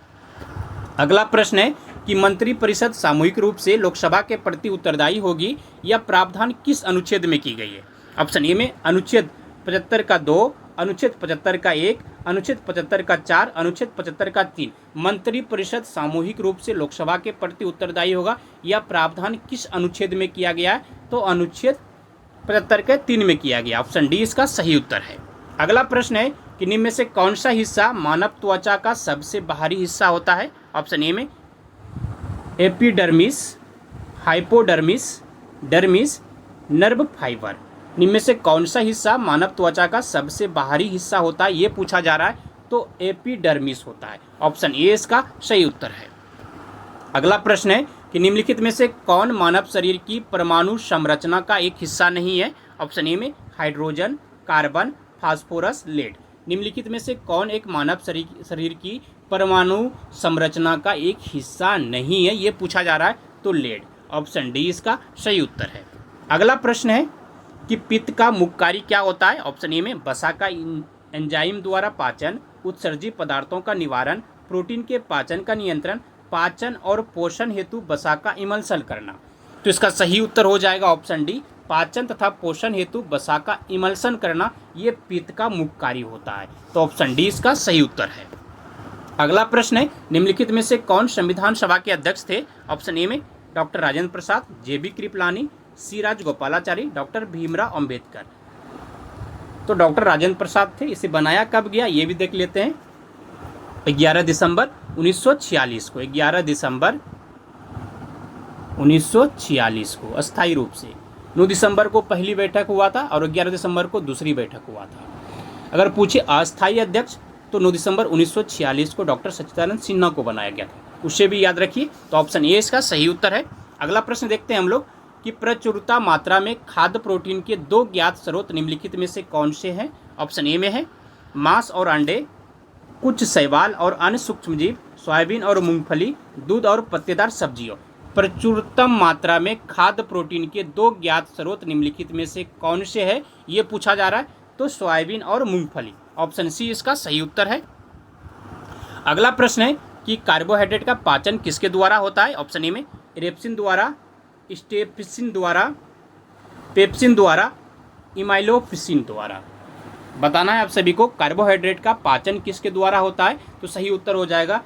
अगला प्रश्न है कि मंत्रिपरिषद सामूहिक रूप से लोकसभा के प्रति उत्तरदायी होगी, यह प्रावधान किस अनुच्छेद में की गई है, ऑप्शन ए में अनुच्छेद 75 का 2, अनुच्छेद 75 का 1, अनुच्छेद 75 का 4, अनुच्छेद 75 का 3। मंत्रिपरिषद सामूहिक रूप से लोकसभा के प्रति उत्तरदायी होगा, यह प्रावधान किस अनुच्छेद में किया गया है, तो अनुच्छेद 75 के 3 में किया गया, ऑप्शन डी इसका सही उत्तर है। अगला प्रश्न है कि निम्न में से कौन सा हिस्सा मानव त्वचा का सबसे बाहरी हिस्सा होता है, ऑप्शन ए में epidermis, hypodermis, dermis, nerve fibre. निम्न में से कौन सा हिस्सा मानव त्वचा का सबसे बाहरी हिस्सा होता है, ये पूछा जा रहा है, तो एपिडर्मिस होता है, ऑप्शन ए इसका सही उत्तर है। अगला प्रश्न है कि निम्नलिखित में से कौन मानव शरीर की परमाणु संरचना का एक हिस्सा नहीं है, ऑप्शन ए में हाइड्रोजन, कार्बन, फास्फोरस, लेड। निम्नलिखित में से कौन एक मानव शरीर की परमाणु संरचना का एक हिस्सा नहीं है, ये पूछा जा रहा है, तो लेड, ऑप्शन डी इसका सही उत्तर है। अगला प्रश्न है कि पित्त का मुख्य कार्य क्या होता है, ऑप्शन ए में वसा का एंजाइम द्वारा पाचन, उत्सर्जित पदार्थों का निवारण, प्रोटीन के पाचन का नियंत्रण, पाचन और पोषण हेतु वसा का इमल्सन करना। तो इसका सही उत्तर हो जाएगा ऑप्शन डी, पाचन तथा पोषण हेतु वसा का इमल्सन करना, ये पित्त का मुख्य कार्य होता है, तो ऑप्शन डी इसका सही उत्तर है। अगला प्रश्न है निम्नलिखित में से कौन संविधान सभा के अध्यक्ष थे, ऑप्शन ए में डॉक्टर राजेंद्र प्रसाद, जे.बी. कृपलानी, सी राजगोपालाचारी, डॉक्टर भीमराव अंबेडकर। तो डॉक्टर राजेंद्र प्रसाद थे। इसे बनाया कब गया ये भी देख लेते हैं, 11 दिसंबर 1946 को, 11 दिसंबर 1946 को अस्थायी रूप से। 9 दिसंबर को पहली बैठक हुआ था और 11 दिसंबर को दूसरी बैठक हुआ था। अगर पूछे अस्थायी अध्यक्ष तो 9 दिसंबर 1946 को डॉक्टर सच्चिदानंद सिन्हा को बनाया गया था, उसे भी याद रखिए, तो ऑप्शन ए इसका सही उत्तर है। अगला प्रश्न देखते हैं हम लोग कि प्रचुरता मात्रा में खाद्य प्रोटीन के 2 ज्ञात स्रोत निम्नलिखित में से कौन से हैं, ऑप्शन ए में है मांस और अंडे, कुछ शैवाल और अन्य सूक्ष्मजीव, सोयाबीन और मूंगफली, दूध और पत्तेदार सब्जियों। प्रचुरतम मात्रा में खाद्य प्रोटीन के 2 ज्ञात स्रोत निम्नलिखित में से कौन से है, ये पूछा जा रहा है, तो सोयाबीन और मूंगफली, ऑप्शन सी इसका सही उत्तर है। अगला प्रश्न है कि कार्बोहाइड्रेट का पाचन किसके द्वारा होता है, ऑप्शन ए में इरेप्सिन द्वारा, स्टेप्सिन द्वारा, पेप्सिन द्वारा, इमाइलोप्सिन द्वारा। बताना है आप सभी को कार्बोहाइड्रेट का पाचन किसके द्वारा होता है, तो सही उत्तर हो जाएगा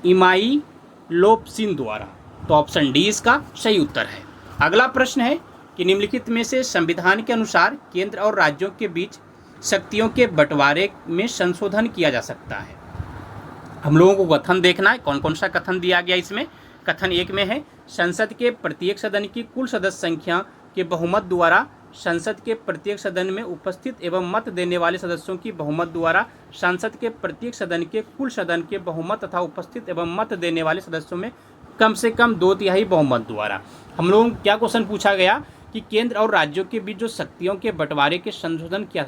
इमाइलोप्सिन द्वारा, तो ऑप्शन डी इसका सही उत्तर है। अगला प्रश्न है कि निम्नलिखित में से संविधान के अनुसार केंद्र और राज्यों के बीच शक्तियों के बंटवारे में संशोधन किया जा सकता है। हम लोगों को कथन देखना है, कौन कौन सा कथन दिया गया इसमें। कथन 1 में है संसद के प्रत्येक सदन की कुल सदस्य संख्या के बहुमत द्वारा संसद के प्रत्येक सदन में उपस्थित एवं मत देने वाले सदस्यों की बहुमत द्वारा संसद के प्रत्येक सदन के कुल सदन के बहुमत तथा उपस्थित एवं मत देने वाले सदस्यों में कम से कम 2/3 बहुमत द्वारा। हम लोगों को क्या क्वेश्चन पूछा गया कि केंद्र और राज्यों के बीच जो शक्तियों के बंटवारे के संशोधन किया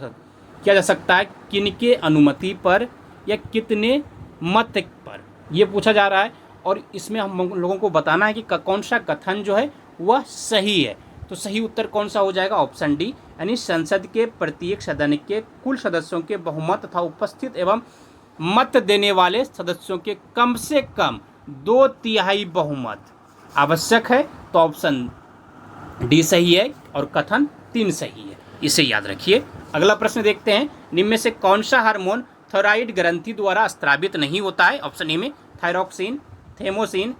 जा सकता है, किनके अनुमति पर या कितने मत पर, ये पूछा जा रहा है। और इसमें हम लोगों को बताना है कि कौन सा कथन जो है वह सही है। तो सही उत्तर कौन सा हो जाएगा? ऑप्शन डी, यानी संसद के प्रत्येक सदन के कुल सदस्यों के बहुमत तथा उपस्थित एवं मत देने वाले सदस्यों के कम से कम 2/3 बहुमत आवश्यक है। तो ऑप्शन डी सही है और कथन 3 सही है, इसे याद रखिए। अगला प्रश्न देखते हैं, निम्न में से कौन सा हार्मोन थायराइड ग्रंथि द्वारा स्रावित नहीं होता है? ऑप्शन ए में थायरोक्सिन, थैमोसिन,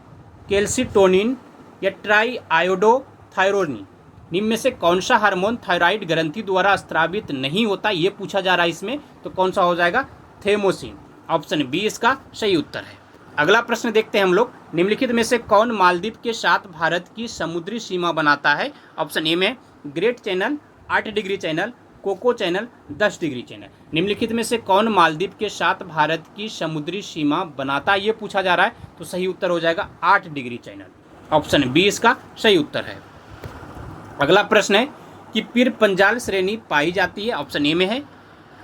कैल्सिटोनिन या ट्राईआयोडोथायरोनिन। निम्न में से कौन सा हार्मोन थायराइड ग्रंथि द्वारा स्रावित नहीं होता, ये पूछा जा रहा है इसमें। तो कौन सा हो जाएगा? थैमोसिन। ऑप्शन बी इसका सही उत्तर है। अगला प्रश्न देखते हैं हम लोग, निम्नलिखित में से कौन मालदीव के साथ भारत की समुद्री सीमा बनाता है? ऑप्शन ए में great channel, 8 degree channel, coco channel, 10 degree channel. निम्नलिखित में से कौन मालदीव के साथ भारत की समुद्री सीमा बनाता है, ये पूछा जा रहा है। तो सही उत्तर हो जाएगा 8 डिग्री चैनल। ऑप्शन बी इसका सही उत्तर है। अगला प्रश्न है कि पीर पंजाल श्रेणी पाई जाती है। ऑप्शन ए में है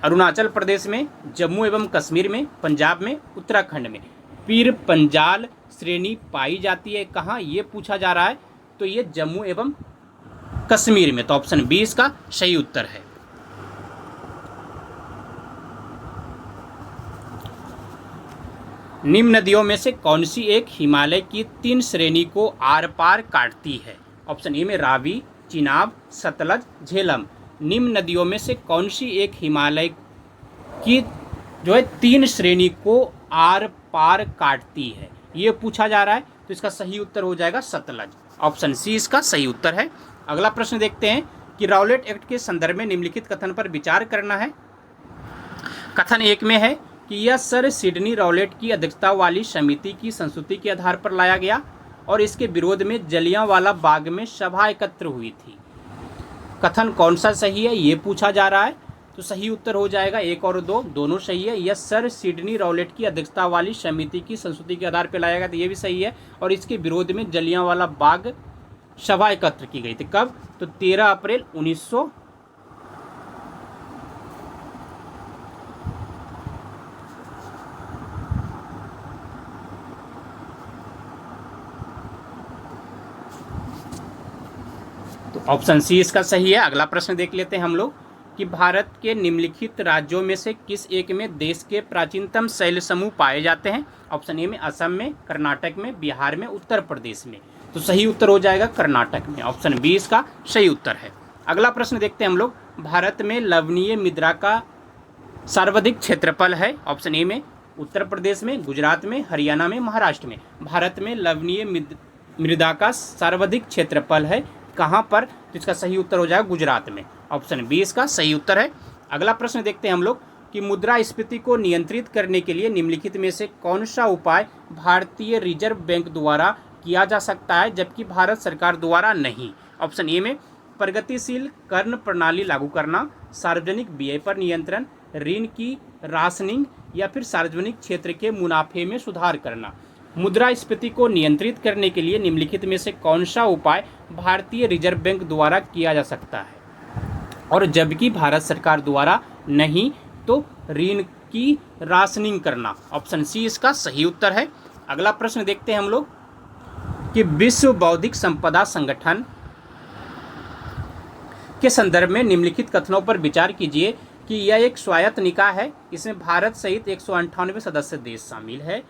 अरुणाचल प्रदेश में, जम्मू एवं कश्मीर में, पंजाब में, उत्तराखंड में। पीर पंजाल श्रेणी पाई जाती है कहाँ, ये पूछा जा रहा है। तो ये जम्मू एवं कश्मीर में। तो ऑप्शन बी इसका सही उत्तर है। निम्न नदियों में से कौन सी एक हिमालय की 3 श्रेणी को आर पार काटती है? ऑप्शन ए में रावी, चिनाब, सतलज, झेलम। निम्न नदियों में से कौन सी एक हिमालय की जो है 3 श्रेणी को आर पार काटती है, ये पूछा जा रहा है। तो इसका सही उत्तर हो जाएगा सतलज। ऑप्शन सी इसका सही उत्तर है। अगला प्रश्न देखते हैं कि राउलेट एक्ट के संदर्भ में निम्नलिखित कथन पर विचार करना है। कथन 1 में है कि यह सर सिडनी राउलेट की अध्यक्षता वाली समिति की संस्तुति के आधार पर लाया गया और इसके विरोध में जलियांवाला बाग में सभा एकत्र हुई थी। कथन कौन सा सही है, ये पूछा जा रहा है। तो सही उत्तर हो जाएगा 1 और 2 दोनों सही है। यह सर सिडनी राउलेट की अध्यक्षता वाली समिति की संस्तुति के आधार पर लाया गया, तो ये भी सही है। और इसके विरोध में जलियांवाला बाग सभा एकत्र की गई थी। कब? तो 13 अप्रैल 1900 ऑप्शन सी इसका सही है। अगला प्रश्न देख लेते हैं हम लोग कि भारत के निम्नलिखित राज्यों में से किस एक में देश के प्राचीनतम शैल समूह पाए जाते हैं? ऑप्शन ए में असम में, कर्नाटक में, बिहार में, उत्तर प्रदेश में। तो सही उत्तर हो जाएगा कर्नाटक में। ऑप्शन बी इसका सही उत्तर है। अगला प्रश्न देखते हैं हम लोग, भारत में लवणीय मृदा का सर्वाधिक क्षेत्रफल है? ऑप्शन ए में उत्तर प्रदेश में, गुजरात में, हरियाणा में, महाराष्ट्र में। भारत में लवणीय मृदा का सर्वाधिक क्षेत्रफल है कहाँ पर? तो इसका सही उत्तर हो जाएगा गुजरात में। ऑप्शन बी इसका सही उत्तर है। अगला प्रश्न देखते हैं हम लोग कि मुद्रास्फीति को नियंत्रित करने के लिए निम्नलिखित में से कौन सा उपाय भारतीय रिजर्व बैंक द्वारा किया जा सकता है जबकि भारत सरकार द्वारा नहीं? ऑप्शन ए में प्रगतिशील कर प्रणाली लागू करना, सार्वजनिक व्यय पर नियंत्रण, ऋण की राशनिंग या फिर सार्वजनिक क्षेत्र के मुनाफे में सुधार करना। मुद्रास्फीति को नियंत्रित करने के लिए निम्नलिखित में से कौन सा उपाय भारतीय रिजर्व बैंक द्वारा किया जा सकता है और जबकि भारत सरकार द्वारा नहीं? तो ऋण की राशनिंग करना। ऑप्शन सी इसका सही उत्तर है। अगला प्रश्न देखते हैं हम लोग कि विश्व बौद्धिक संपदा संगठन के संदर्भ में निम्नलिखित कथनों पर विचार कीजिए कि यह एक स्वायत्त निकाय है, इसमें भारत सहित 198 सदस्य देश शामिल है।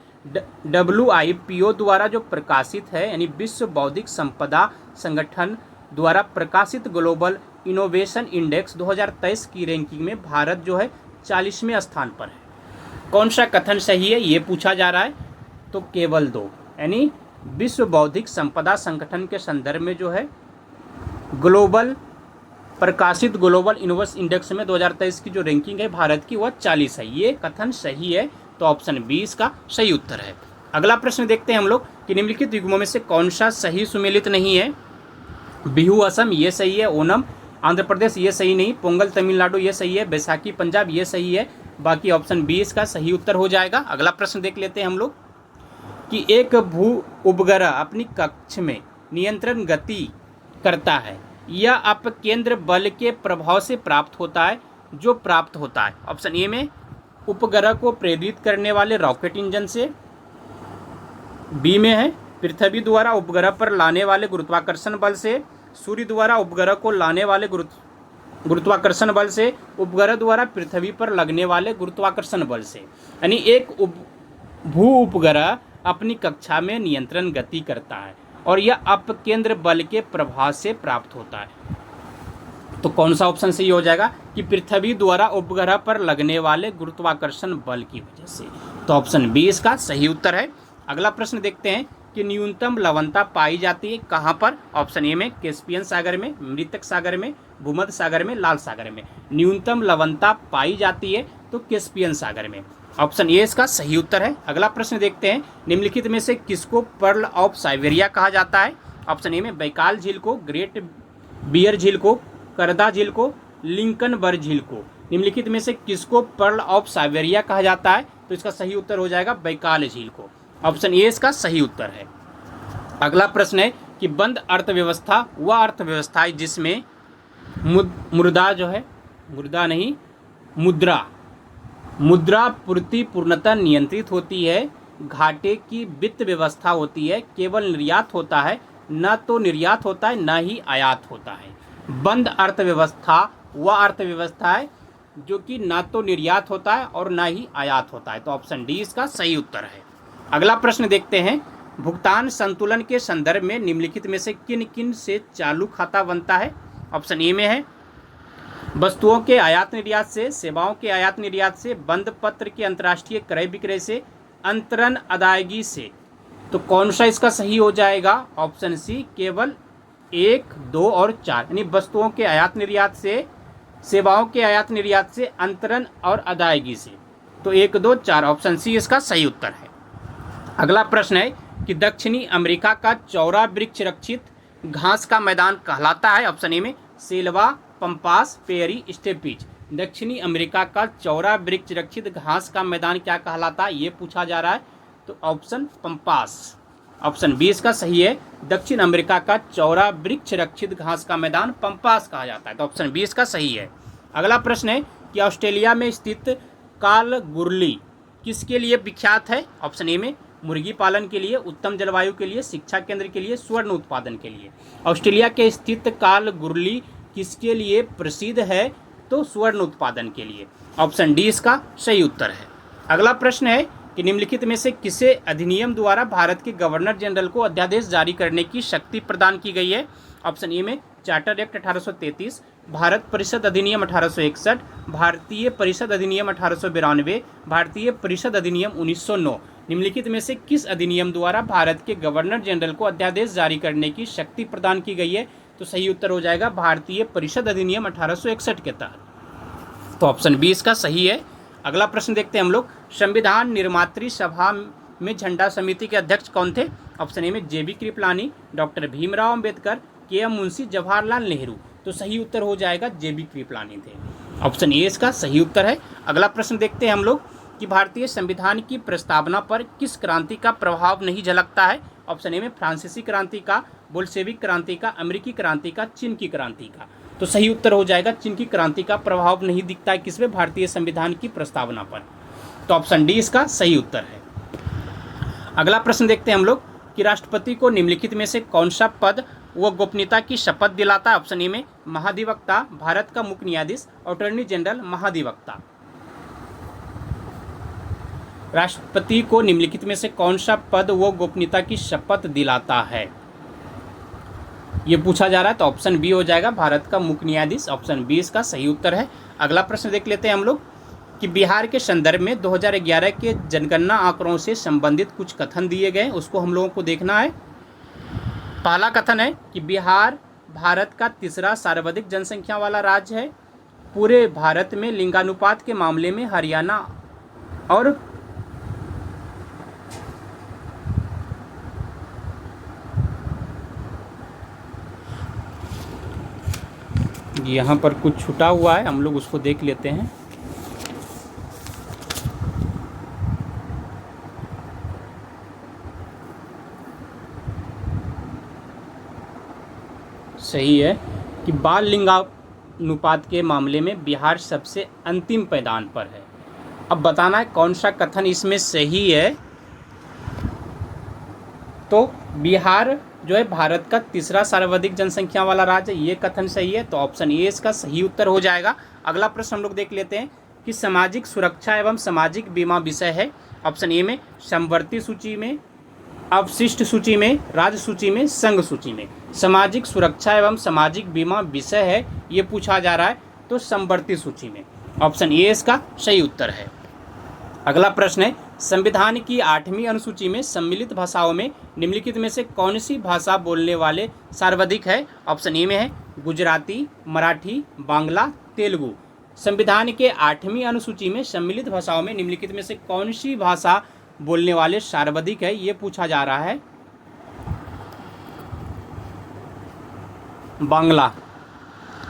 WIPO द्वारा जो प्रकाशित है, यानी विश्व बौद्धिक संपदा संगठन द्वारा प्रकाशित ग्लोबल इनोवेशन इंडेक्स 2023 की रैंकिंग में भारत जो है 40वें स्थान पर है। कौन सा कथन सही है, ये पूछा जा रहा है। तो केवल 2, यानी विश्व बौद्धिक संपदा संगठन के संदर्भ में जो है प्रकाशित ग्लोबल इनोवेशन इंडेक्स में 2023 की जो रैंकिंग है भारत की, वह 40 है। ये कथन सही है। तो ऑप्शन बी इसका सही उत्तर है। अगला प्रश्न देखते हैं हम लोग कि निम्नलिखित युग्मों में से कौन सा सही सुमेलित नहीं है? बिहू असम ये सही है, ओनम आंध्र प्रदेश ये सही नहीं, पोंगल तमिलनाडु ये सही है, बैसाखी पंजाब ये सही है, बाकी ऑप्शन बी इसका सही उत्तर हो जाएगा। अगला प्रश्न देख लेते हैं हम लोग कि एक भू उपग्रह अपनी कक्ष में नियंत्रण गति करता है, यह अपकेंद्र बल के प्रभाव से प्राप्त होता है, जो प्राप्त होता है ऑप्शन ए में उपग्रह को प्रेरित करने वाले रॉकेट इंजन से, बी में है पृथ्वी द्वारा उपग्रह पर लाने वाले गुरुत्वाकर्षण बल से, सूर्य द्वारा उपग्रह को लाने वाले गुरुत्वाकर्षण बल से, उपग्रह द्वारा पृथ्वी पर लगने वाले गुरुत्वाकर्षण बल से। यानी एक भू उपग्रह अपनी कक्षा में नियंत्रण गति करता है और यह अपकेंद्र बल के प्रभाव से प्राप्त होता है। तो कौन सा ऑप्शन सही हो जाएगा कि पृथ्वी द्वारा उपग्रह पर लगने वाले गुरुत्वाकर्षण बल की वजह से। तो ऑप्शन बी इसका सही उत्तर है। अगला प्रश्न देखते हैं कि न्यूनतम लवणता पाई जाती है कहाँ पर? ऑप्शन ए में कैस्पियन सागर में, मृतक सागर में, भूमध्य सागर में, लाल सागर में। न्यूनतम लवणता पाई जाती है तो कैस्पियन सागर में। ऑप्शन ए इसका सही उत्तर है। अगला प्रश्न देखते हैं, निम्नलिखित में से किसको पर्ल ऑफ साइबेरिया कहा जाता है? ऑप्शन ए में बैकाल झील को, ग्रेट बियर झील को, करदा झील को, लिंकनबर्ग झील को। निम्नलिखित में से किसको पर्ल ऑफ साइबेरिया कहा जाता है? तो इसका सही उत्तर हो जाएगा बैकाल झील को। ऑप्शन ए इसका सही उत्तर है। अगला प्रश्न है कि बंद अर्थव्यवस्था वह अर्थव्यवस्था है जिसमें मुद्रा पूर्ति पूर्णतः नियंत्रित होती है, घाटे की वित्त व्यवस्था होती है, केवल निर्यात होता है, न तो निर्यात होता है न ही आयात होता है। बंद अर्थव्यवस्था वह अर्थव्यवस्था है जो कि न तो निर्यात होता है और न ही आयात होता है। तो ऑप्शन डी इसका सही उत्तर है। अगला प्रश्न देखते हैं, भुगतान संतुलन के संदर्भ में निम्नलिखित में से किन किन से चालू खाता बनता है? ऑप्शन ए में है वस्तुओं के आयात निर्यात से, सेवाओं के आयात निर्यात से, बंद पत्र के अंतर्राष्ट्रीय क्रय विक्रय से, अंतरण अदायगी से। तो कौन सा इसका सही हो जाएगा? ऑप्शन सी केवल 1, 2 और 4, यानी वस्तुओं के आयात निर्यात से, सेवाओं के आयात निर्यात से, अंतरण और अदायगी से। तो 1, 2, 4 ऑप्शन सी इसका सही उत्तर है। अगला प्रश्न है कि दक्षिणी अमेरिका का चौड़ा वृक्ष रक्षित घास का मैदान कहलाता है? ऑप्शन ए में सेल्वा, पंपास, पेरी, स्टेपीज। दक्षिणी अमेरिका का चौड़ा वृक्ष रक्षित घास का मैदान क्या कहलाता है, ये पूछा जा रहा है। तो ऑप्शन पंपास, ऑप्शन बी इसका सही है। दक्षिण अमेरिका का चौड़ा वृक्ष रक्षित घास का मैदान पंपास कहा जाता है। तो ऑप्शन बी इसका सही है। अगला प्रश्न है कि ऑस्ट्रेलिया में स्थित कालगुरली किसके लिए विख्यात है? ऑप्शन ए में मुर्गी पालन के लिए, उत्तम जलवायु के लिए, शिक्षा केंद्र के लिए, स्वर्ण उत्पादन के लिए। ऑस्ट्रेलिया के स्थित कालगुरली किसके लिए प्रसिद्ध है? तो स्वर्ण उत्पादन के लिए। ऑप्शन डी इसका सही उत्तर है। अगला प्रश्न है कि निम्नलिखित में से किसे अधिनियम द्वारा भारत के गवर्नर जनरल को अध्यादेश जारी करने की शक्ति प्रदान की गई है? ऑप्शन ए में चार्टर एक्ट 1833, भारत परिषद अधिनियम 1861, भारतीय परिषद अधिनियम 1892, भारतीय परिषद अधिनियम 1909। निम्नलिखित में से किस अधिनियम द्वारा भारत के गवर्नर जनरल को अध्यादेश जारी करने की शक्ति प्रदान की गई है? तो सही उत्तर हो जाएगा भारतीय परिषद अधिनियम 1861 के तहत। तो ऑप्शन बी इसका सही है। अगला प्रश्न देखते हैं हम लोग, संविधान निर्मात्री सभा में झंडा समिति के अध्यक्ष कौन थे? ऑप्शन ए में जेबी कृपलानी, डॉक्टर भीमराव अंबेडकर, के.एम. मुंशी, जवाहरलाल नेहरू। तो सही उत्तर हो जाएगा जेबी कृपलानी थे। ऑप्शन ए इसका सही उत्तर है। अगला प्रश्न देखते हैं हम लोग कि भारतीय संविधान की प्रस्तावना पर किस क्रांति का प्रभाव नहीं झलकता है? ऑप्शन ए में फ्रांसीसी क्रांति का, बोल्शेविक क्रांति का, अमेरिकी क्रांति का, चीन की क्रांति का। तो सही उत्तर हो जाएगा चीन की क्रांति का प्रभाव नहीं दिखता है किसमें? भारतीय संविधान की प्रस्तावना पर। तो ऑप्शन डी इसका सही उत्तर है। अगला प्रश्न देखते हैं हम लोग कि राष्ट्रपति को निम्नलिखित में से कौन सा पद वो गोपनीयता की शपथ दिलाता है? ऑप्शन ए में महाधिवक्ता, भारत का मुख्य न्यायाधीश, अटॉर्नी जनरल, महाधिवक्ता। राष्ट्रपति को निम्नलिखित में से कौन सा पद वो गोपनीयता की शपथ दिलाता है, ये पूछा जा रहा है। तो ऑप्शन बी हो जाएगा भारत का मुख्य न्यायाधीश। ऑप्शन बी इसका सही उत्तर है। अगला प्रश्न देख लेते हैं हम लोग कि बिहार के संदर्भ में 2011 के जनगणना आंकड़ों से संबंधित कुछ कथन दिए गए, उसको हम लोगों को देखना है। पहला कथन है कि बिहार भारत का तीसरा सर्वाधिक जनसंख्या वाला राज्य है। पूरे भारत में लिंगानुपात के मामले में हरियाणा और यहाँ पर कुछ छूटा हुआ है, हम लोग उसको देख लेते हैं। सही है कि बाल लिंगानुपात के मामले में बिहार सबसे अंतिम पायदान पर है। अब बताना है कौन सा कथन इसमें सही है। तो बिहार जो है भारत का तीसरा सर्वाधिक जनसंख्या वाला राज्य, ये कथन सही है, तो ऑप्शन ए इसका सही उत्तर हो जाएगा। अगला प्रश्न हम लोग देख लेते हैं कि सामाजिक सुरक्षा एवं सामाजिक बीमा विषय है। ऑप्शन ए में समवर्ती सूची में, अवशिष्ट सूची में, राज्य सूची में, संघ सूची में। सामाजिक सुरक्षा एवं सामाजिक बीमा विषय है, ये पूछा जा रहा है, तो समवर्ती सूची में। ऑप्शन ए इसका सही उत्तर है। अगला प्रश्न है संविधान की 8वीं अनुसूची में सम्मिलित भाषाओं में निम्नलिखित में से कौन सी भाषा बोलने वाले सर्वाधिक है। ऑप्शन ए में है गुजराती, मराठी, बांग्ला, तेलुगु। संविधान के 8वीं अनुसूची में सम्मिलित भाषाओं में निम्नलिखित में से कौन सी भाषा बोलने वाले सर्वाधिक है, ये पूछा जा रहा है। बांग्ला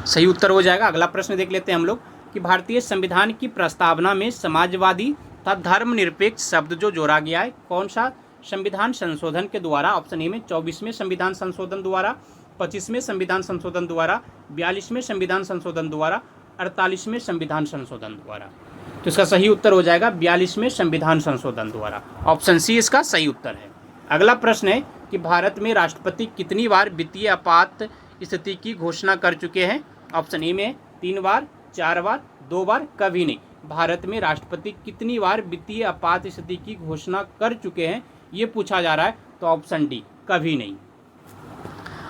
सही उत्तर हो जाएगा। अगला प्रश्न देख लेते हैं हम लोग कि भारतीय संविधान की प्रस्तावना में समाजवादी तथा धर्मनिरपेक्ष शब्द जो जोड़ा गया है, कौन सा संविधान संशोधन के द्वारा। ऑप्शन ए में 24वें संविधान संशोधन द्वारा, 25वें संविधान संशोधन द्वारा, 42वें संविधान संशोधन द्वारा, 48वें संविधान संशोधन द्वारा। तो इसका सही उत्तर हो जाएगा 42वें संविधान संशोधन द्वारा। ऑप्शन सी इसका सही उत्तर है। अगला प्रश्न है कि भारत में राष्ट्रपति कितनी बार वित्तीय आपात स्थिति की घोषणा कर चुके हैं। ऑप्शन ए में 3 बार, 4 बार, 2 बार, कभी नहीं। भारत में राष्ट्रपति कितनी बार वित्तीय आपात स्थिति की घोषणा कर चुके हैं, ये पूछा जा रहा है, तो ऑप्शन डी कभी नहीं।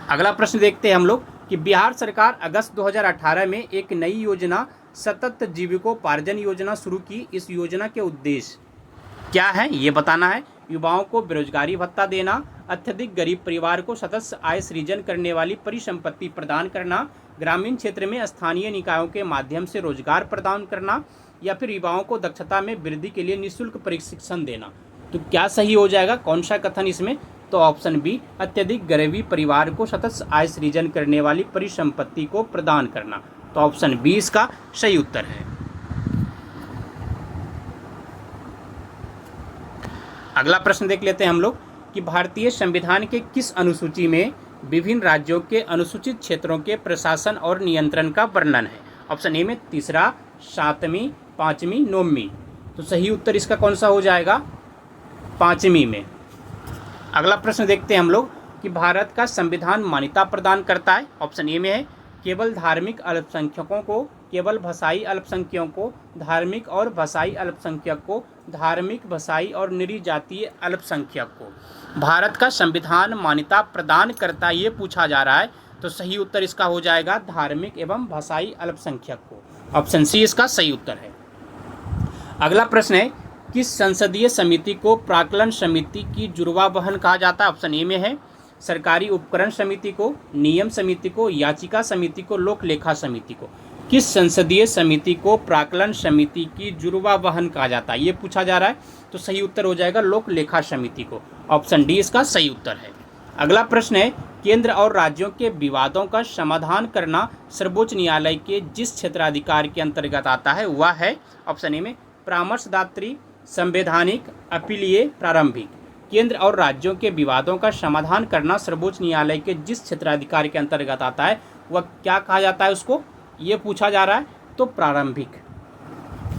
अगला प्रश्न देखते हैं हम लोग कि बिहार सरकार अगस्त 2018 में एक नई योजना सतत जीविकोपार्जन योजना शुरू की। इस योजना के उद्देश्य क्या है, ये बताना है। युवाओं को बेरोजगारी भत्ता देना, अत्यधिक गरीब परिवार को सतत आय सृजन करने वाली परिसंपत्ति प्रदान करना, ग्रामीण क्षेत्र में स्थानीय निकायों के माध्यम से रोजगार प्रदान करना, या फिर युवाओं को दक्षता में वृद्धि के लिए निःशुल्क प्रशिक्षण देना। तो क्या सही हो जाएगा, कौन सा कथन इसमें, तो ऑप्शन बी अत्यधिक गरीबी परिवार को सतत आय सृजन करने वाली परिसंपत्ति को प्रदान करना। तो ऑप्शन बी इसका सही उत्तर है। अगला प्रश्न देख लेते हैं हम लोग कि भारतीय संविधान के किस अनुसूची में विभिन्न राज्यों के अनुसूचित क्षेत्रों के प्रशासन और नियंत्रण का वर्णन है। ऑप्शन ए में 3, 7वीं, 5वीं, 9वीं। तो सही उत्तर इसका कौन सा हो जाएगा, 5वीं में। अगला प्रश्न देखते हैं हम लोग कि भारत का संविधान मान्यता प्रदान करता है। ऑप्शन ए में है केवल धार्मिक अल्पसंख्यकों को, केवल भाषाई अल्पसंख्यकों को, धार्मिक और भाषाई अल्पसंख्यक को, धार्मिक, भाषाई और निरीजातीय अल्पसंख्यक को भारत का संविधान मान्यता प्रदान करता है, ये पूछा जा रहा है। तो सही उत्तर इसका हो जाएगा धार्मिक एवं भाषाई अल्पसंख्यक को। ऑप्शन सी इसका सही उत्तर है। अगला प्रश्न है किस संसदीय समिति को प्राक्कलन समिति की जुड़वा बहन कहा जाता है। ऑप्शन ए में है सरकारी उपकरण समिति को, नियम समिति को, याचिका समिति को, लोक लेखा समिति को। किस संसदीय समिति को प्राक्कलन समिति की जुड़वा बहन कहा जाता है, ये पूछा जा रहा है। तो सही उत्तर हो जाएगा लोक लेखा समिति को। ऑप्शन डी इसका सही उत्तर है। अगला प्रश्न है केंद्र और राज्यों के विवादों का समाधान करना सर्वोच्च न्यायालय के जिस क्षेत्राधिकार के अंतर्गत आता है वह है। ऑप्शन ए में परामर्शदात्री, संवैधानिक, अपीलीय, प्रारंभिक। केंद्र और राज्यों के विवादों का समाधान करना सर्वोच्च न्यायालय के जिस क्षेत्राधिकार के अंतर्गत आता है वह क्या कहा जाता है उसको, ये पूछा जा रहा है, तो प्रारंभिक।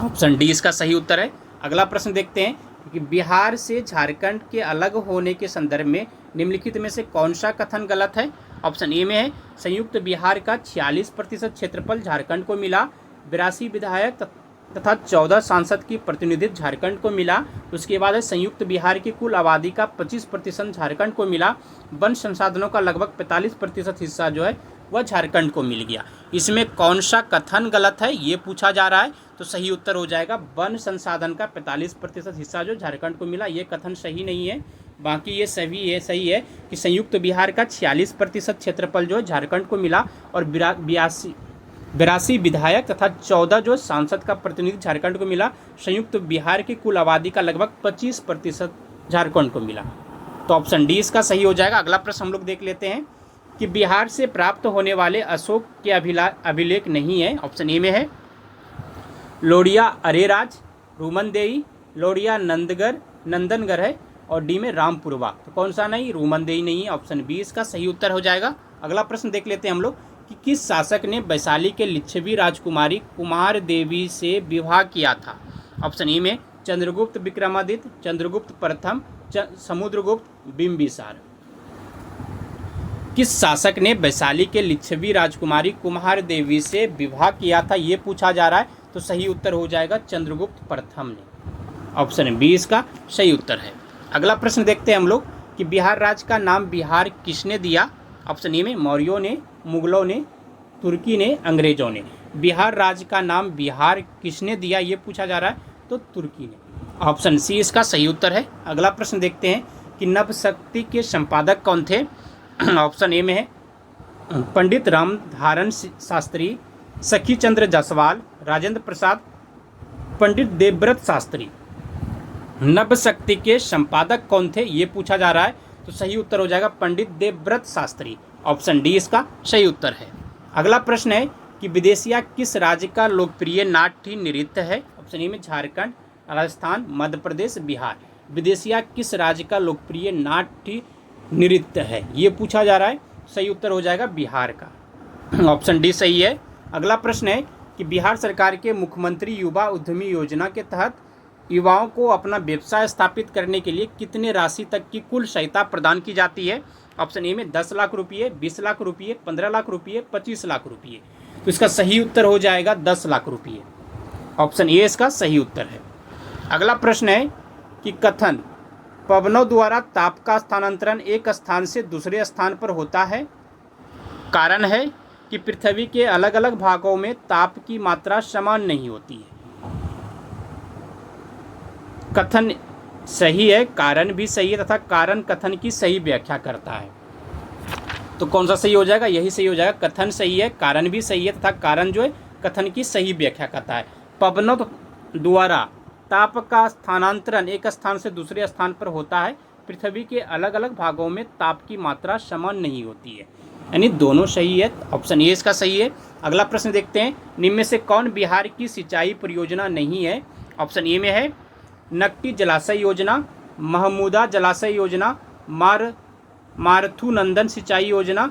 ऑप्शन डी इसका सही उत्तर है। अगला प्रश्न देखते हैं कि बिहार से झारखंड के अलग होने के संदर्भ में निम्नलिखित में से कौन सा कथन गलत है। ऑप्शन ए में है संयुक्त बिहार का 46% क्षेत्रफल झारखंड को मिला, 82 विधायक तथा 14 सांसद की प्रतिनिधित्व झारखंड को मिला। उसके बाद है संयुक्त बिहार की कुल आबादी का 25% झारखंड को मिला, वन संसाधनों का लगभग 45% हिस्सा जो है वह झारखंड को मिल गया। इसमें कौन सा कथन गलत है, ये पूछा जा रहा है। तो सही उत्तर हो जाएगा वन संसाधन का 45% हिस्सा जो झारखंड को मिला, ये कथन सही नहीं है। बाकी ये सही है कि संयुक्त बिहार का 46% क्षेत्रफल जो है झारखंड को मिला और 82 विधायक तथा 14 जो सांसद का प्रतिनिधि झारखंड को मिला। संयुक्त बिहार की कुल आबादी का लगभग 25% झारखंड को मिला। तो ऑप्शन डी इसका सही हो जाएगा। अगला प्रश्न हम लोग देख लेते हैं कि बिहार से प्राप्त होने वाले अशोक के अभिलेख नहीं है। ऑप्शन ए में है लोरिया अरेराज, रूमनदेई, लोरिया नंदनगढ़ है, और डी में रामपुरवा। तो कौन सा नहीं? रूमनदेई नहीं है। ऑप्शन बी इसका सही उत्तर हो जाएगा। अगला प्रश्न देख लेते हैं हम लोग कि किस शासक ने वैशाली के लिच्छवी राजकुमारी कुमार देवी से विवाह किया था। ऑप्शन ए में चंद्रगुप्त विक्रमादित्य, चंद्रगुप्त प्रथम, समुद्रगुप्त, बिंबिसार। किस शासक ने वैशाली के लिच्छवी राजकुमारी कुमार देवी से विवाह किया था, ये पूछा जा रहा है। तो सही उत्तर हो जाएगा चंद्रगुप्त प्रथम ने। ऑप्शन बी इसका सही उत्तर है। अगला प्रश्न देखते हैं हम लोग कि बिहार राज्य का नाम बिहार किसने दिया। ऑप्शन ए में मौर्यों ने, मुगलों ने, तुर्की ने, अंग्रेजों ने। बिहार राज्य का नाम बिहार किसने दिया, ये पूछा जा रहा है। तो तुर्की ने। ऑप्शन सी इसका सही उत्तर है। अगला प्रश्न देखते हैं कि नवशक्ति के संपादक कौन थे। ऑप्शन ए में है पंडित रामधारण शास्त्री, सखी चंद्र जायसवाल, राजेंद्र प्रसाद, पंडित देवव्रत शास्त्री। नवशक्ति के संपादक कौन थे, ये पूछा जा रहा है। तो सही उत्तर हो जाएगा पंडित देवव्रत शास्त्री। ऑप्शन डी इसका सही उत्तर है। अगला प्रश्न है कि विदेशिया किस राज्य का लोकप्रिय नाट्य नृत्य है। ऑप्शन ए में झारखंड, राजस्थान, मध्य प्रदेश, बिहार। विदेशिया किस राज्य का लोकप्रिय नाट्य नृत्य है, ये पूछा जा रहा है। सही उत्तर हो जाएगा बिहार का। ऑप्शन डी सही है। अगला प्रश्न है कि बिहार सरकार के मुख्यमंत्री युवा उद्यमी योजना के तहत युवाओं को अपना व्यवसाय स्थापित करने के लिए कितने राशि तक की कुल सहायता प्रदान की जाती है। ऑप्शन ए में 10 लाख रुपये, 20 लाख रुपये, 15 लाख रुपये, 25 लाख रुपये। तो इसका सही उत्तर हो जाएगा 10 लाख रुपये। ऑप्शन ए इसका सही उत्तर है। अगला प्रश्न है कि कथन पवनों द्वारा ताप का स्थानांतरण एक स्थान से दूसरे स्थान पर होता है। कारण है कि पृथ्वी के अलग अलग भागों में ताप की मात्रा समान नहीं होती है। कथन सही है, कारण भी सही है, तथा कारण कथन की सही व्याख्या करता है। तो कौन सा सही हो जाएगा? यही सही हो जाएगा। कथन सही है, कारण भी सही है, तथा कारण जो है कथन की सही व्याख्या करता है। पवनों द्वारा ताप का स्थानांतरण एक स्थान से दूसरे स्थान पर होता है। पृथ्वी के अलग अलग भागों में ताप की मात्रा समान नहीं होती है, यानी दोनों सही है। ऑप्शन ए इसका सही है। अगला प्रश्न देखते हैं, निम्न में से कौन बिहार की सिंचाई परियोजना नहीं है। ऑप्शन ए में है नकटी जलाशय योजना, महमूदा जलाशय योजना, मारुथुनंदन सिंचाई योजना,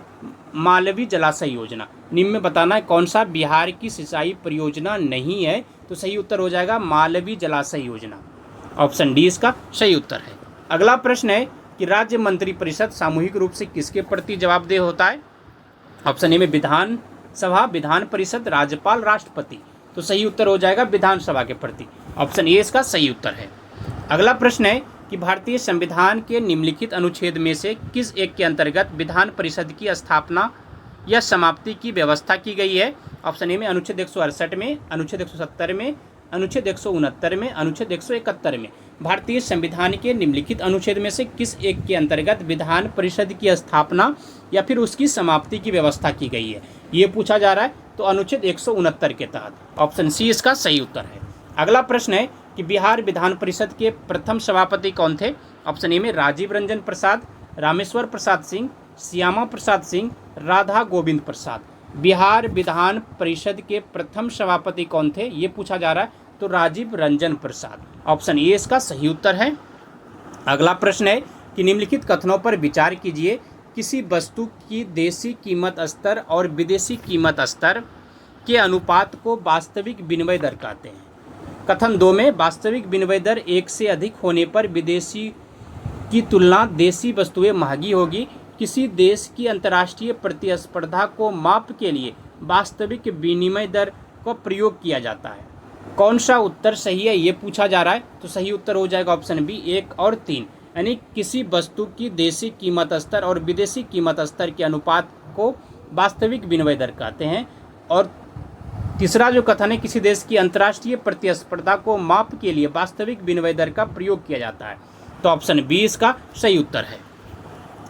मालवी जलाशय योजना। निम्न में बताना है कौन सा बिहार की सिंचाई परियोजना नहीं है। तो सही उत्तर हो जाएगा मालवी जलाशय योजना। ऑप्शन डी इसका सही उत्तर है। अगला प्रश्न है कि राज्य मंत्रिपरिषद सामूहिक रूप से किसके प्रति जवाबदेह होता है। ऑप्शन ए में विधानसभा, विधान परिषद, राज्यपाल, राष्ट्रपति। तो सही उत्तर हो जाएगा विधानसभा के प्रति। ऑप्शन ए इसका सही उत्तर है। अगला प्रश्न है कि भारतीय संविधान के निम्नलिखित अनुच्छेद में से किस एक के अंतर्गत विधान परिषद की स्थापना या समाप्ति की व्यवस्था की गई है। ऑप्शन ए में अनुच्छेद 168 में, अनुच्छेद 170 में, अनुच्छेद 169 में, अनुच्छेद 171 में। भारतीय संविधान के निम्नलिखित अनुच्छेद में से किस एक के अंतर्गत विधान परिषद की स्थापना या फिर उसकी समाप्ति की व्यवस्था की गई है, ये पूछा जा रहा है। तो अनुच्छेद 169 के तहत। ऑप्शन सी इसका सही उत्तर है। अगला प्रश्न है कि बिहार विधान परिषद के प्रथम सभापति कौन थे। ऑप्शन ए में राजीव रंजन प्रसाद, रामेश्वर प्रसाद सिंह, श्यामा प्रसाद सिंह, राधा गोविंद प्रसाद। बिहार विधान परिषद के प्रथम सभापति कौन थे, ये पूछा जा रहा है। तो राजीव रंजन प्रसाद। ऑप्शन ए इसका सही उत्तर है। अगला प्रश्न है कि निम्नलिखित कथनों पर विचार कीजिए। किसी वस्तु की देशी कीमत स्तर और विदेशी कीमत स्तर के अनुपात को वास्तविक विनिमय दर कहते हैं। कथन 2 में वास्तविक विनिमय दर 1 से अधिक होने पर विदेशी की तुलना देशी वस्तुएं महंगी होगी। किसी देश की अंतर्राष्ट्रीय प्रतिस्पर्धा को माप के लिए वास्तविक विनिमय दर का प्रयोग किया जाता है। कौन सा उत्तर सही है, ये पूछा जा रहा है। तो सही उत्तर हो जाएगा ऑप्शन बी 1 और 3, यानी किसी वस्तु की देशी कीमत स्तर और विदेशी कीमत स्तर के अनुपात को वास्तविक विनिमय दर कहते हैं। और तीसरा जो कथन है, किसी देश की अंतर्राष्ट्रीय प्रतिस्पर्धा को माप के लिए वास्तविक विनिमय दर का प्रयोग किया जाता है। तो ऑप्शन बी इसका सही उत्तर है।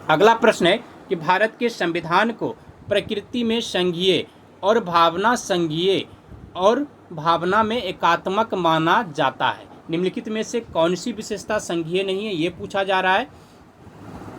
अगला प्रश्न है कि भारत के संविधान को प्रकृति में संघीय और भावना में एकात्मक माना जाता है। निम्नलिखित में से कौन सी विशेषता संघीय नहीं है, ये पूछा जा रहा है।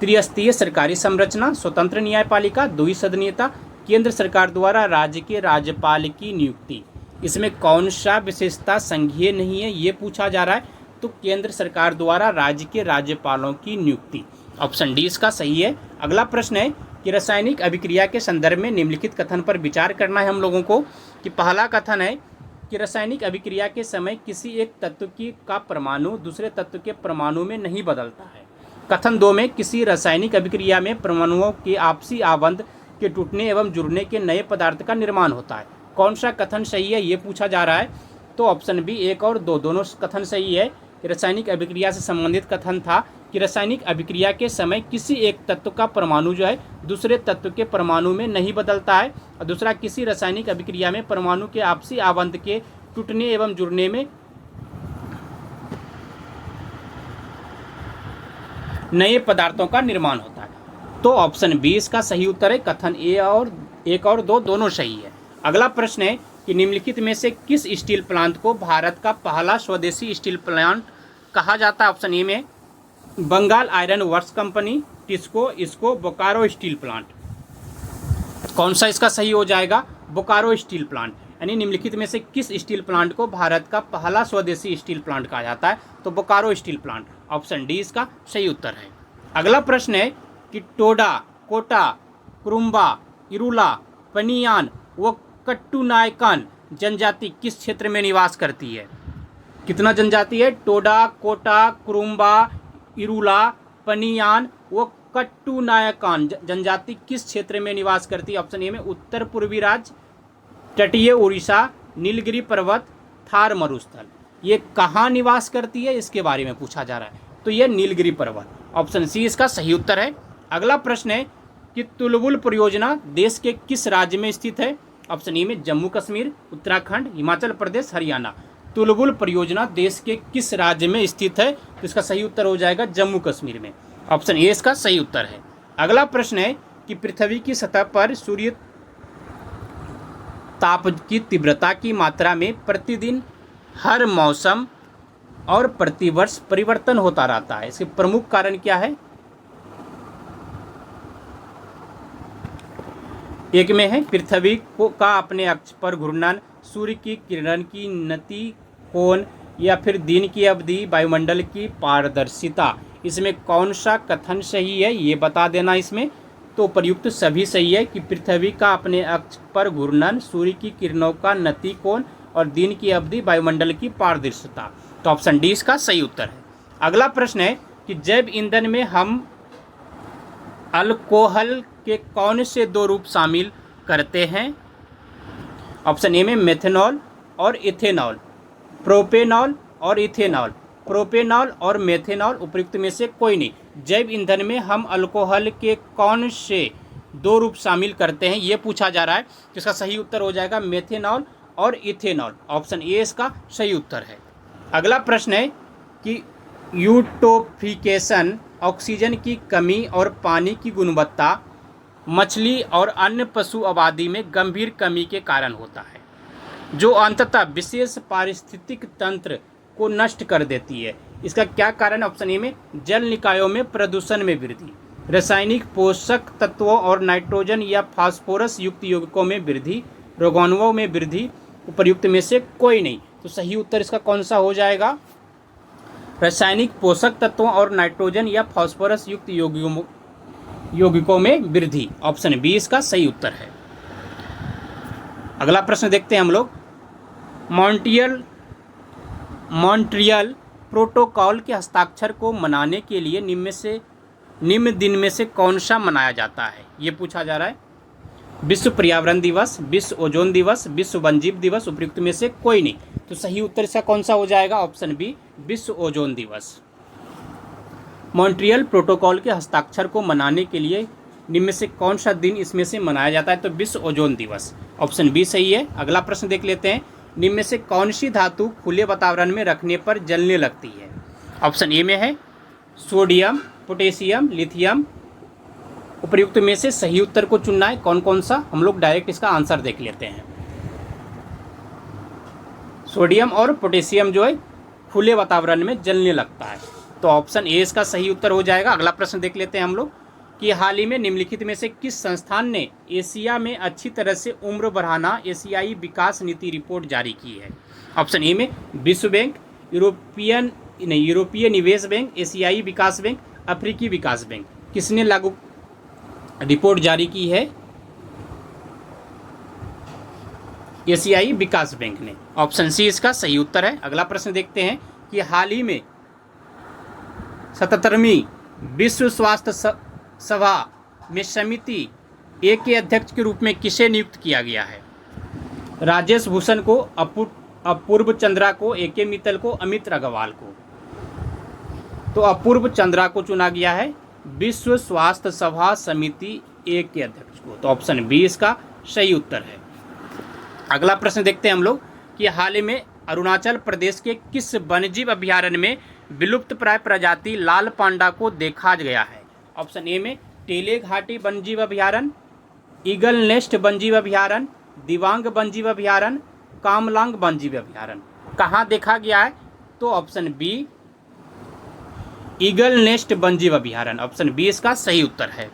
त्रिस्तरीय सरकारी संरचना, स्वतंत्र न्यायपालिका, द्विसदनीयता, केंद्र सरकार द्वारा राज्य के राज्यपाल की नियुक्ति। इसमें कौन सा विशेषता संघीय नहीं है ये पूछा जा रहा है, तो केंद्र सरकार द्वारा राज्य के राज्यपालों की नियुक्ति। ऑप्शन डी इसका सही है। अगला प्रश्न है कि रासायनिक अभिक्रिया के संदर्भ में निम्नलिखित कथन पर विचार करना है हम लोगों को। कि पहला कथन है कि रासायनिक अभिक्रिया के समय किसी एक तत्व का परमाणु दूसरे तत्व के परमाणु में नहीं बदलता है। कथन 2 में किसी रासायनिक अभिक्रिया में परमाणुओं के आपसी आबंध के टूटने एवं जुड़ने के नए पदार्थ का निर्माण होता है। कौन सा कथन सही है ये पूछा जा रहा है, तो ऑप्शन बी 1 और 2 दोनों कथन सही है। रासायनिक अभिक्रिया से संबंधित कथन था कि रासायनिक अभिक्रिया के समय किसी एक तत्व का परमाणु जो है दूसरे तत्व के परमाणु में नहीं बदलता है, और दूसरा किसी रासायनिक अभिक्रिया में परमाणु के आपसी आबंध के टूटने एवं जुड़ने में नए पदार्थों का निर्माण होता है। तो ऑप्शन बी इसका सही उत्तर है। कथन ए और 1 और 2 दोनों सही है। अगला प्रश्न है कि निम्नलिखित में से किस स्टील प्लांट को भारत का पहला स्वदेशी स्टील प्लांट कहा जाता है। ऑप्शन ए में Bengal iron works company, TISCO, IISCO, Bokaro steel plant. कौन सा इसका सही हो जाएगा? Bokaro steel plant. यानी निम्नलिखित में से किस स्टील प्लांट को भारत का पहला स्वदेशी स्टील प्लांट कहा जाता है, तो Bokaro steel plant. Option D इसका सही उत्तर है। अगला प्रश्न है कि टोडा, कोटा, कुरुम्बा, इरुला, पनियान व कट्टुनायकन जनजाति किस क्षेत्र में निवास करती है? कितना जनजाति है? टोडा, कोटा, कुरुम्बा, इरुला, पनियान व कट्टुनायकन जनजाति किस क्षेत्र में निवास करती है? ऑप्शन ए में उत्तर पूर्वी राज्य, तटीय उड़ीसा, नीलगिरी पर्वत, थार मरुस्थल। ये कहाँ निवास करती है इसके बारे में पूछा जा रहा है, तो ये नीलगिरी पर्वत। ऑप्शन सी इसका सही उत्तर है। अगला प्रश्न है कि तुलबुल परियोजना देश के किस राज्य में स्थित है? ऑप्शन ए में जम्मू कश्मीर, उत्तराखंड, हिमाचल प्रदेश, हरियाणा। तुलबुल परियोजना देश के किस राज्य में स्थित है? तो इसका सही उत्तर हो जाएगा जम्मू कश्मीर में। ऑप्शन ए इसका सही उत्तर है। अगला प्रश्न है कि पृथ्वी की सतह पर सूर्य ताप की तीव्रता की मात्रा में प्रतिदिन, हर मौसम और प्रतिवर्ष परिवर्तन होता रहता है। इसके प्रमुख कारण क्या है? एक में है पृथ्वी का अपने अक्ष पर घूर्णन, सूर्य की किरण की नति कोण, या फिर दिन की अवधि, वायुमंडल की पारदर्शिता। इसमें कौन सा कथन सही है ये बता देना इसमें। तो प्रयुक्त सभी सही है कि पृथ्वी का अपने अक्ष पर घूर्णन, सूर्य की किरणों का नति कोण और दिन की अवधि, वायुमंडल की पारदर्शिता। तो ऑप्शन डी इसका सही उत्तर है। अगला प्रश्न है कि जैव ईंधन में हम अल्कोहल के कौन से 2 रूप शामिल करते हैं? ऑप्शन ए में मेथनॉल और इथेनॉल, प्रोपेनॉल और इथेनॉल। प्रोपेनॉल और मेथेनॉल उपयुक्त में से कोई नहीं। जैव ईंधन में हम अल्कोहल के कौन से 2 रूप शामिल करते हैं ये पूछा जा रहा है, जिसका सही उत्तर हो जाएगा मेथेनॉल और इथेनॉल। ऑप्शन ए इसका सही उत्तर है। अगला प्रश्न है कि यूटोफिकेशन ऑक्सीजन की कमी और पानी की गुणवत्ता मछली और अन्य पशु आबादी में गंभीर कमी के कारण होता है, जो अंततः विशेष पारिस्थितिक तंत्र को नष्ट कर देती है। इसका क्या कारण? ऑप्शन ए में जल निकायों में प्रदूषण में वृद्धि, रासायनिक पोषक तत्वों और नाइट्रोजन या फास्फोरस युक्त यौगिकों में वृद्धि, रोगाणुओं में वृद्धि। उपयुक्त में से कोई नहीं। तो सही उत्तर इसका कौन सा हो जाएगा? रासायनिक पोषक तत्वों और नाइट्रोजन या फास्फोरस युक्त यौगिकों में वृद्धि। ऑप्शन बी इसका सही उत्तर है। अगला प्रश्न देखते हैं हम लोग। मॉन्ट्रियल प्रोटोकॉल के हस्ताक्षर को मनाने के लिए निम्न दिन में से कौन सा मनाया जाता है ये पूछा जा रहा है। विश्व पर्यावरण दिवस, विश्व ओजोन दिवस, विश्व वन्यजीव दिवस। उपयुक्त में से कोई नहीं। तो सही उत्तर इसका कौन सा हो जाएगा? ऑप्शन बी विश्व ओजोन दिवस। मॉन्ट्रियल प्रोटोकॉल के हस्ताक्षर को मनाने के लिए निम्न में से कौन सा दिन इसमें से मनाया जाता है? तो विश्व ओजोन दिवस। ऑप्शन बी सही है। अगला प्रश्न देख लेते हैं। निम्न में से कौन सी धातु खुले वातावरण में रखने पर जलने लगती है? ऑप्शन ए में है सोडियम, पोटेशियम, लिथियम। उपयुक्त में से सही उत्तर को चुनना है। कौन कौन सा? हम लोग डायरेक्ट इसका आंसर देख लेते हैं। सोडियम और पोटेशियम जो है खुले वातावरण में जलने लगता है। तो ऑप्शन ए इसका सही उत्तर हो जाएगा। अगला प्रश्न देख लेते हैं हम लोग कि हाल ही में निम्नलिखित में से किस संस्थान ने एशिया में अच्छी तरह से उम्र बढ़ाना एशियाई विकास नीति रिपोर्ट जारी की है। ऑप्शन ए में विश्व बैंक, यूरोपीय निवेश बैंक, एशियाई विकास बैंक, अफ्रीकी विकास बैंक। किसने लागू रिपोर्ट जारी की है? एशियाई विकास बैंक ने। ऑप्शन सी इसका सही उत्तर है। अगला प्रश्न देखते हैं कि हाल ही में 77वीं विश्व स्वास्थ्य सभा में समिति ए के अध्यक्ष के रूप में किसे नियुक्त किया गया है? राजेश भूषण को, अपूर्व चंद्रा को, ए के मित्तल को, अमित अग्रवाल को। तो अपूर्व चंद्रा को चुना गया है विश्व स्वास्थ्य सभा समिति ए के अध्यक्ष को। तो ऑप्शन बी इसका सही उत्तर है। अगला प्रश्न देखते हैं हम लोग कि हाल ही में अरुणाचल प्रदेश के किस वन्यजीव अभयारण्य में विलुप्त प्राय प्रजाति लाल पांडा को देखा गया है? ऑप्शन ए में टेले घाटी वन्यजीव अभयारण्य, ईगल नेस्ट वन्यजीव अभयारण्य, दिवांग वन्यजीव अभयारण्य, कामलांग वन्यजीव अभयारण्य। कहाँ देखा गया है? तो ऑप्शन बी ईगल नेस्ट वन्यजीव अभयारण्य। ऑप्शन बी इसका सही उत्तर है।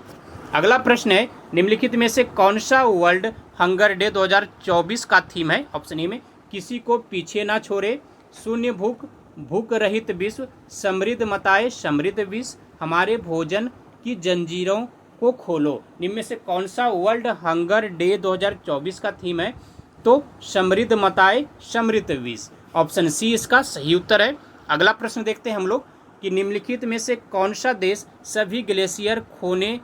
अगला प्रश्न है निम्नलिखित में से कौन सा वर्ल्ड हंगर डे 2024 का थीम है? ऑप्शन ए में किसी को पीछे ना छोड़े, शून्य भूख, भूख रहित विश्व, समृद्ध मताए समृद्ध विश्व, हमारे भोजन की जंजीरों को खोलो। निम्न में से कौन सा वर्ल्ड हंगर डे 2024 का थीम है? तो समृद्ध मताए समृद्ध विश्व। ऑप्शन सी इसका सही उत्तर है। अगला प्रश्न देखते हैं हम लोग कि निम्नलिखित में से कौन सा देश सभी ग्लेशियर खोने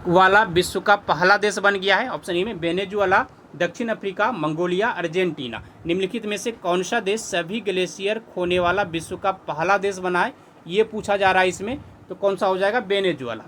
वाला विश्व का पहला देश बन गया है? ऑप्शन ए में वेनेजुएला, दक्षिण अफ्रीका, मंगोलिया, अर्जेंटीना। निम्नलिखित में से कौन सा देश सभी ग्लेशियर खोने वाला विश्व का पहला देश बना है, ये पूछा जा रहा है इसमें। तो कौन सा हो जाएगा? वेनेजुएला।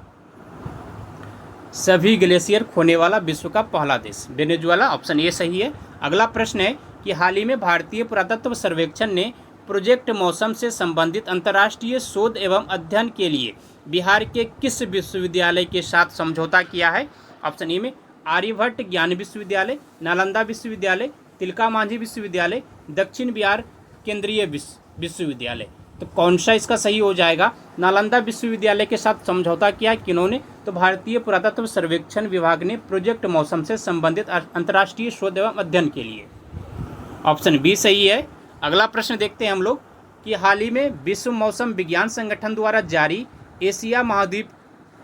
सभी ग्लेशियर खोने वाला विश्व का पहला देश वेनेजुएला। ऑप्शन ए सही है। अगला प्रश्न है कि हाल ही में भारतीय पुरातत्व सर्वेक्षण ने प्रोजेक्ट मौसम से संबंधित अंतर्राष्ट्रीय शोध एवं अध्ययन के लिए बिहार के किस विश्वविद्यालय के साथ समझौता किया है? ऑप्शन ए में आर्यभट्ट ज्ञान विश्वविद्यालय, नालंदा विश्वविद्यालय, तिलका मांझी विश्वविद्यालय, दक्षिण बिहार केंद्रीय विश्वविद्यालय। तो कौन सा इसका सही हो जाएगा? नालंदा विश्वविद्यालय के साथ समझौता किया किन्होंने? तो भारतीय पुरातत्व सर्वेक्षण विभाग ने प्रोजेक्ट मौसम से संबंधित अंतर्राष्ट्रीय शोध एवं अध्ययन के लिए। ऑप्शन बी सही है। अगला प्रश्न देखते हैं हम लोग कि हाल ही में विश्व मौसम विज्ञान संगठन द्वारा जारी एशिया महाद्वीप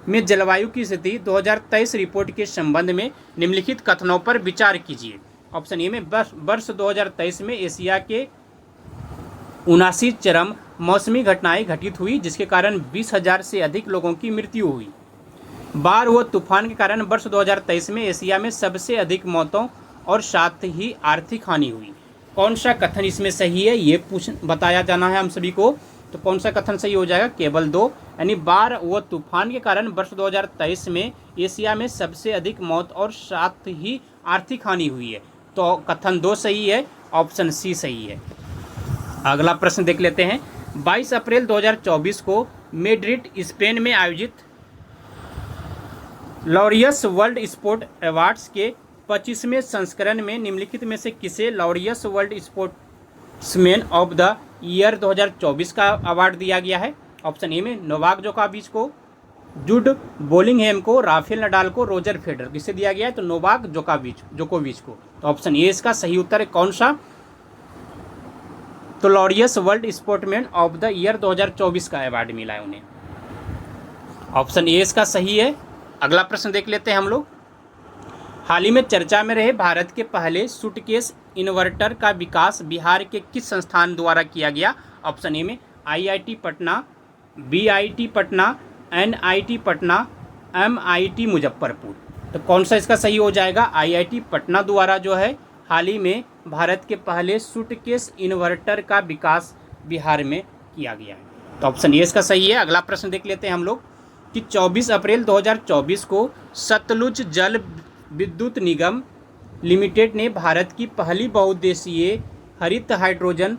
में जलवायु की स्थिति 2023 रिपोर्ट के संबंध में निम्नलिखित कथनों पर विचार कीजिए। ऑप्शन ए में वर्ष 2023 में एशिया के 79 चरम मौसमी घटनाएं घटित हुई जिसके कारण 20,000 से अधिक लोगों की मृत्यु हुई। बाढ़ व तूफान के कारण वर्ष 2023 में एशिया में सबसे अधिक मौतों और साथ ही आर्थिक हानि हुई। कौन सा कथन इसमें सही है ये बताया जाना है हम सभी को। तो कौन सा कथन सही हो जाएगा? केवल दो, यानी बाढ़ व तूफान के कारण वर्ष 2023 में एशिया में सबसे अधिक मौत और साथ ही आर्थिक हानि हुई है। तो कथन दो सही है, ऑप्शन सी सही है। अगला प्रश्न देख लेते हैं। 22 अप्रैल 2024 को मैड्रिड स्पेन में आयोजित लॉरियस वर्ल्ड स्पोर्ट अवार्ड्स के 25वें संस्करण में निम्नलिखित में से किसे Laureus world sportsman of the year 2024 का अवार्ड दिया गया है? ऑप्शन ए में नोवाक जोकोविच को, जुड बेलिंघम को, राफेल नडाल को, रोजर फेडरर। किसे दिया गया है? तो नोवाक जोकोविच को। तो ऑप्शन ए इसका सही उत्तर है। कौन सा? तो Laureus world sportsman of the year 2024 का अवार्ड मिला है उन्हें। ऑप्शन ए इसका सही है। अगला प्रश्न देख लेते हैं हम लोग। हाल ही में चर्चा में रहे भारत के पहले सूटकेस इन्वर्टर का विकास बिहार के किस संस्थान द्वारा किया गया? ऑप्शन ए में IIT Patna, BIT Patna, NIT Patna, MIT Muzaffarpur. तो कौन सा इसका सही हो जाएगा? IIT पटना द्वारा जो है हाल ही में भारत के पहले सूटकेस इन्वर्टर का विकास बिहार में किया गया है। तो ऑप्शन ए इसका सही है। अगला प्रश्न देख लेते हैं हम लोग कि 24 अप्रैल 2024 को सतलुज जल विद्युत निगम लिमिटेड ने भारत की पहली बहुउद्देशीय हरित हाइड्रोजन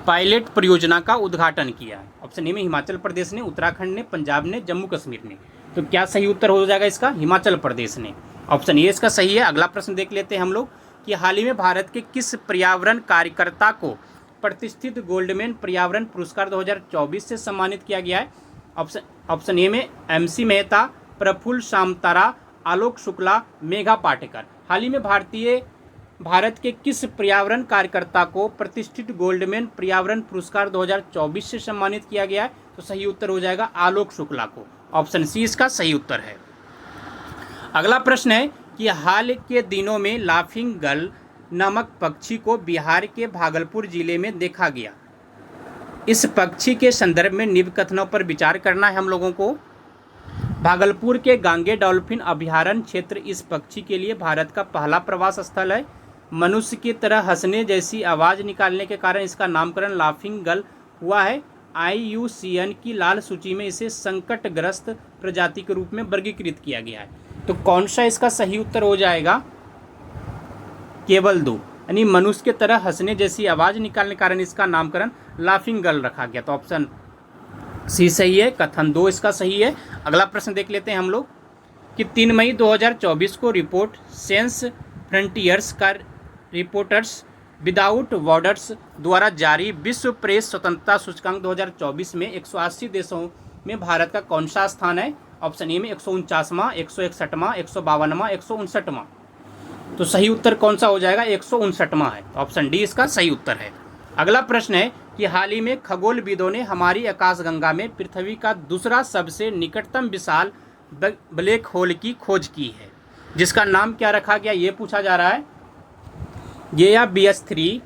पायलट परियोजना का उद्घाटन किया है। ऑप्शन ए में हिमाचल प्रदेश ने, उत्तराखंड ने, पंजाब ने, जम्मू कश्मीर ने। तो क्या सही उत्तर हो जाएगा इसका? हिमाचल प्रदेश ने। ऑप्शन ए इसका सही है। अगला प्रश्न देख लेते हैं हम लोग कि हाल ही में भारत के किस पर्यावरण कार्यकर्ता को प्रतिष्ठित गोल्डमैन पर्यावरण पुरस्कार 2024 से सम्मानित किया गया है? ऑप्शन ए में MC मेहता, प्रफुल्ल शामतारा, आलोक शुक्ला, मेघा पाटेकर। हाल ही में भारत के किस पर्यावरण कार्यकर्ता को प्रतिष्ठित गोल्डमैन पर्यावरण पुरस्कार 2024 से सम्मानित किया गया है? तो सही उत्तर हो जाएगा आलोक शुक्ला को। ऑप्शन सी इसका सही उत्तर है। अगला प्रश्न है कि हाल के दिनों में लाफिंग गल नामक पक्षी को बिहार के भागलपुर जिले में देखा गया। इस पक्षी के संदर्भ में निम्न कथनों पर विचार करना है हम लोगों को। भागलपुर के गांगे डॉल्फिन अभयारण्य क्षेत्र इस पक्षी के लिए भारत का पहला प्रवास स्थल है। मनुष्य की तरह हंसने जैसी आवाज़ निकालने के कारण इसका नामकरण लाफिंग गल हुआ है। IUCN की लाल सूची में इसे संकटग्रस्त प्रजाति के रूप में वर्गीकृत किया गया है। तो कौन सा इसका सही उत्तर हो जाएगा? केवल 2, यानी मनुष्य की तरह हंसने जैसी आवाज़ निकालने के कारण इसका नामकरण लाफिंग गल रखा गया। तो ऑप्शन सी सही है, कथन 2 इसका सही है। अगला प्रश्न देख लेते हैं हम लोग कि 3 मई 2024 को रिपोर्ट सेंस फ्रंटियर्स का रिपोर्टर्स विदाउट बॉर्डर्स द्वारा जारी विश्व प्रेस स्वतंत्रता सूचकांक 2024 में 180 देशों में भारत का कौन सा स्थान है? ऑप्शन ए में 149वां, 161वां, 152वां, 159वां। तो सही उत्तर कौन सा हो जाएगा? 159वां है। ऑप्शन डी इसका सही उत्तर है। अगला प्रश्न है कि हाल ही में खगोलविदों ने हमारी आकाशगंगा में पृथ्वी का दूसरा सबसे निकटतम विशाल ब्लैक होल की खोज की है, जिसका नाम क्या रखा गया ये पूछा जा रहा है। Gaia BS3,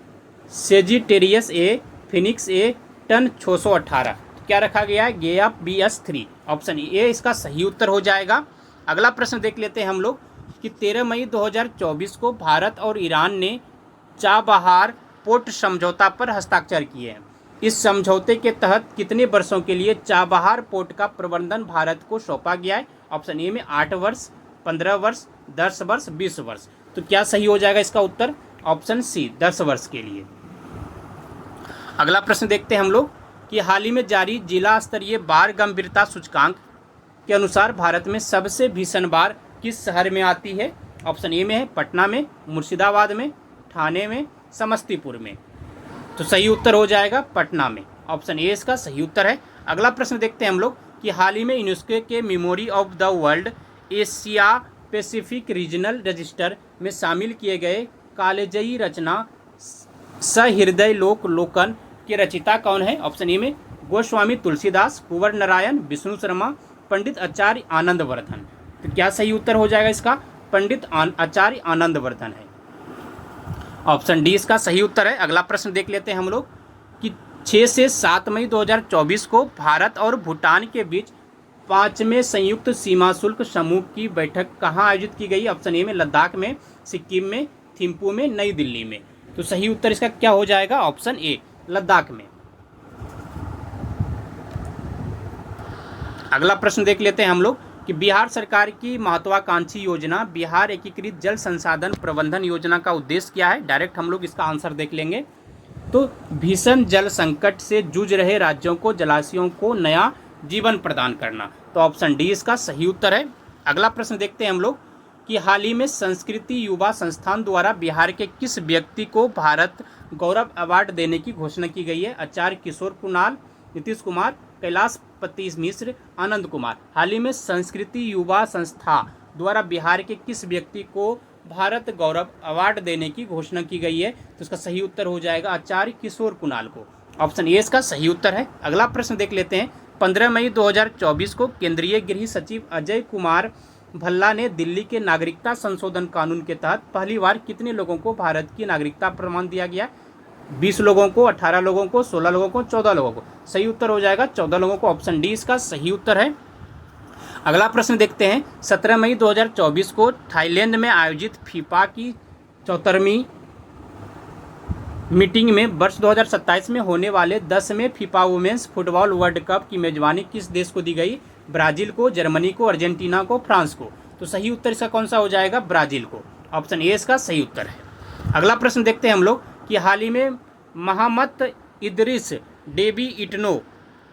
Sagittarius A, Phoenix A, TON 618। क्या रखा गया है? Gaia BS3। ऑप्शन ए इसका सही उत्तर हो जाएगा। अगला प्रश्न देख लेते हैं हम लोग कि 13 मई 2024 को भारत और ईरान ने चाबहार पोर्ट समझौता पर हस्ताक्षर किए हैं। इस समझौते के तहत कितने वर्षों के लिए चाबहार पोर्ट का प्रबंधन भारत को सौंपा गया है? ऑप्शन ए में 8 वर्ष, 15 वर्ष, 10 वर्ष, 20 वर्ष। तो क्या सही हो जाएगा इसका उत्तर? ऑप्शन सी 10 वर्ष के लिए। अगला प्रश्न देखते हैं हम लोग कि हाल ही में जारी जिला स्तरीय बाढ़ गंभीरता सूचकांक के अनुसार भारत में सबसे भीषण बाढ़ किस शहर में आती है? ऑप्शन ए में है पटना में, मुर्शिदाबाद में, ठाणे में, समस्तीपुर में। तो सही उत्तर हो जाएगा पटना में। ऑप्शन ए इसका सही उत्तर है। अगला प्रश्न देखते हैं हम लोग कि हाल ही में यूनेस्को के memory of the world Asia Pacific regional register में शामिल किए गए कालजयी रचना सहृदय लोकन के रचिता कौन है? ऑप्शन ए में गोस्वामी तुलसीदास, कुंवर नारायण, विष्णु शर्मा, पंडित आचार्य आनंदवर्धन। तो क्या सही उत्तर हो जाएगा इसका? पंडित आचार्य आनंदवर्धन है। ऑप्शन डी इसका सही उत्तर है। अगला प्रश्न देख लेते हैं हम लोग कि 6 से 7 मई 2024 को भारत और भूटान के बीच 5वें संयुक्त सीमा शुल्क समूह की बैठक कहाँ आयोजित की गई? ऑप्शन ए में लद्दाख में, सिक्किम में, थिम्पू में, नई दिल्ली में। तो सही उत्तर इसका क्या हो जाएगा? ऑप्शन ए लद्दाख में। अगला प्रश्न देख लेते हैं हम लोग कि बिहार सरकार की महत्वाकांक्षी योजना बिहार एकीकृत जल संसाधन प्रबंधन योजना का उद्देश्य क्या है? डायरेक्ट हम लोग इसका आंसर देख लेंगे। तो भीषण जल संकट से जूझ रहे राज्यों को जलाशयों को नया जीवन प्रदान करना। तो ऑप्शन डी इसका सही उत्तर है। अगला प्रश्न देखते हैं हम लोग कि हाल ही में संस्कृति युवा संस्थान द्वारा बिहार के किस व्यक्ति को भारत गौरव अवार्ड देने की घोषणा की गई है? आचार्य किशोर कुणाल, नीतीश कुमार, कैलाश पति मिश्र, आनंद कुमार। हाल ही में संस्कृति युवा संस्था द्वारा बिहार के किस व्यक्ति को भारत गौरव अवार्ड देने की घोषणा की गई है? तो इसका सही उत्तर हो जाएगा आचार्य किशोर कुणाल को। ऑप्शन ए इसका सही उत्तर है। अगला प्रश्न देख लेते हैं। 15 मई 2024 को केंद्रीय गृह सचिव अजय कुमार भल्ला ने दिल्ली के नागरिकता संशोधन कानून के तहत पहली बार कितने लोगों को भारत की नागरिकता प्रमाण दिया गया? 20 लोगों को, 18 लोगों को, 16 लोगों को, 14 लोगों को। सही उत्तर हो जाएगा 14 लोगों को। ऑप्शन डी इसका सही उत्तर है। अगला प्रश्न देखते हैं। 17 मई 2024 को थाईलैंड में आयोजित फीफा की 74वीं मीटिंग में वर्ष 2027 में होने वाले 10वें FIFA women's football world cup की मेजबानी किस देश को दी गई? ब्राजील को, जर्मनी को, अर्जेंटीना को, फ्रांस को। तो सही उत्तर इसका कौन सा हो जाएगा? ब्राजील को। ऑप्शन ए इसका सही उत्तर है। अगला प्रश्न देखते हैं हम लोग कि हाल ही में मोहम्मद इदरिस डेबी इटनो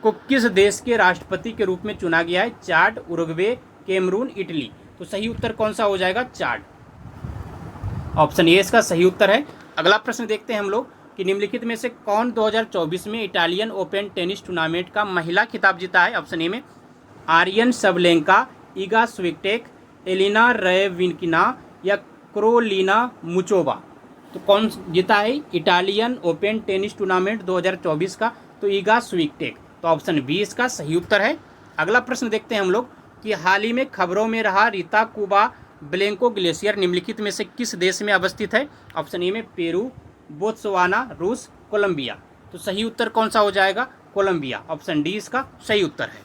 को किस देश के राष्ट्रपति के रूप में चुना गया है? चाड, उरुग्वे, कैमरून, इटली। तो सही उत्तर कौन सा हो जाएगा? चाड। ऑप्शन ए इसका सही उत्तर है। अगला प्रश्न देखते हैं हम लोग कि निम्नलिखित में से कौन 2024 में इटालियन ओपन टेनिस टूर्नामेंट का महिला खिताब जीता है। ऑप्शन ए में Aryna Sabalenka, Iga Swiatek, Elena Rybakina या क्रोलिना मुचोवा। तो कौन जीता है इटालियन ओपन टेनिस टूर्नामेंट 2024 का? तो इगा स्विटेक। तो ऑप्शन बी इसका सही उत्तर है। अगला प्रश्न देखते हैं हम लोग कि हाल ही में खबरों में रहा रिताकुबा ब्लैंको ग्लेशियर निम्नलिखित में से किस देश में अवस्थित है। ऑप्शन ए में पेरू, बोत्सवाना, रूस, कोलंबिया। तो सही उत्तर कौन सा हो जाएगा? कोलंबिया। ऑप्शन डी इसका सही उत्तर है।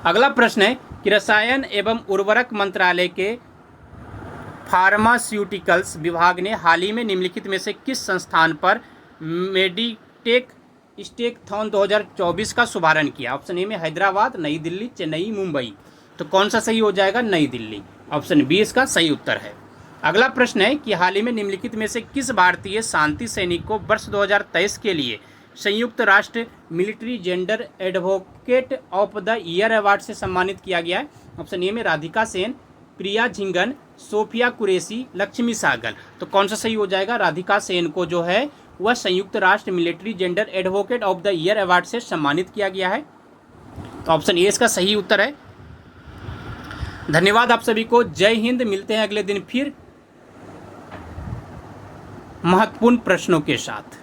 अगला प्रश्न है कि रसायन एवं उर्वरक मंत्रालय के फार्मास्यूटिकल्स विभाग ने हाल ही में निम्नलिखित में से किस संस्थान पर मेडिटेक स्टेकथॉन 2024 का शुभारंभ किया। ऑप्शन ए में हैदराबाद, नई दिल्ली, चेन्नई, मुंबई। तो कौन सा सही हो जाएगा? नई दिल्ली। ऑप्शन बी इसका सही उत्तर है। अगला प्रश्न है कि हाल ही में निम्नलिखित में से किस भारतीय शांति सैनिक को वर्ष 2023 के लिए संयुक्त राष्ट्र military gender advocate of the year award से सम्मानित किया गया है। ऑप्शन ए में राधिका सेन, प्रिया झिंगन, सोफिया कुरैशी, लक्ष्मी सहगल। तो कौन सा सही हो जाएगा? राधिका सेन को जो है वह संयुक्त राष्ट्र military gender advocate of the year award से सम्मानित किया गया है। तो ऑप्शन ए इसका सही उत्तर है। धन्यवाद आप सभी को। जय हिंद। मिलते हैं अगले दिन फिर महत्वपूर्ण प्रश्नों के साथ।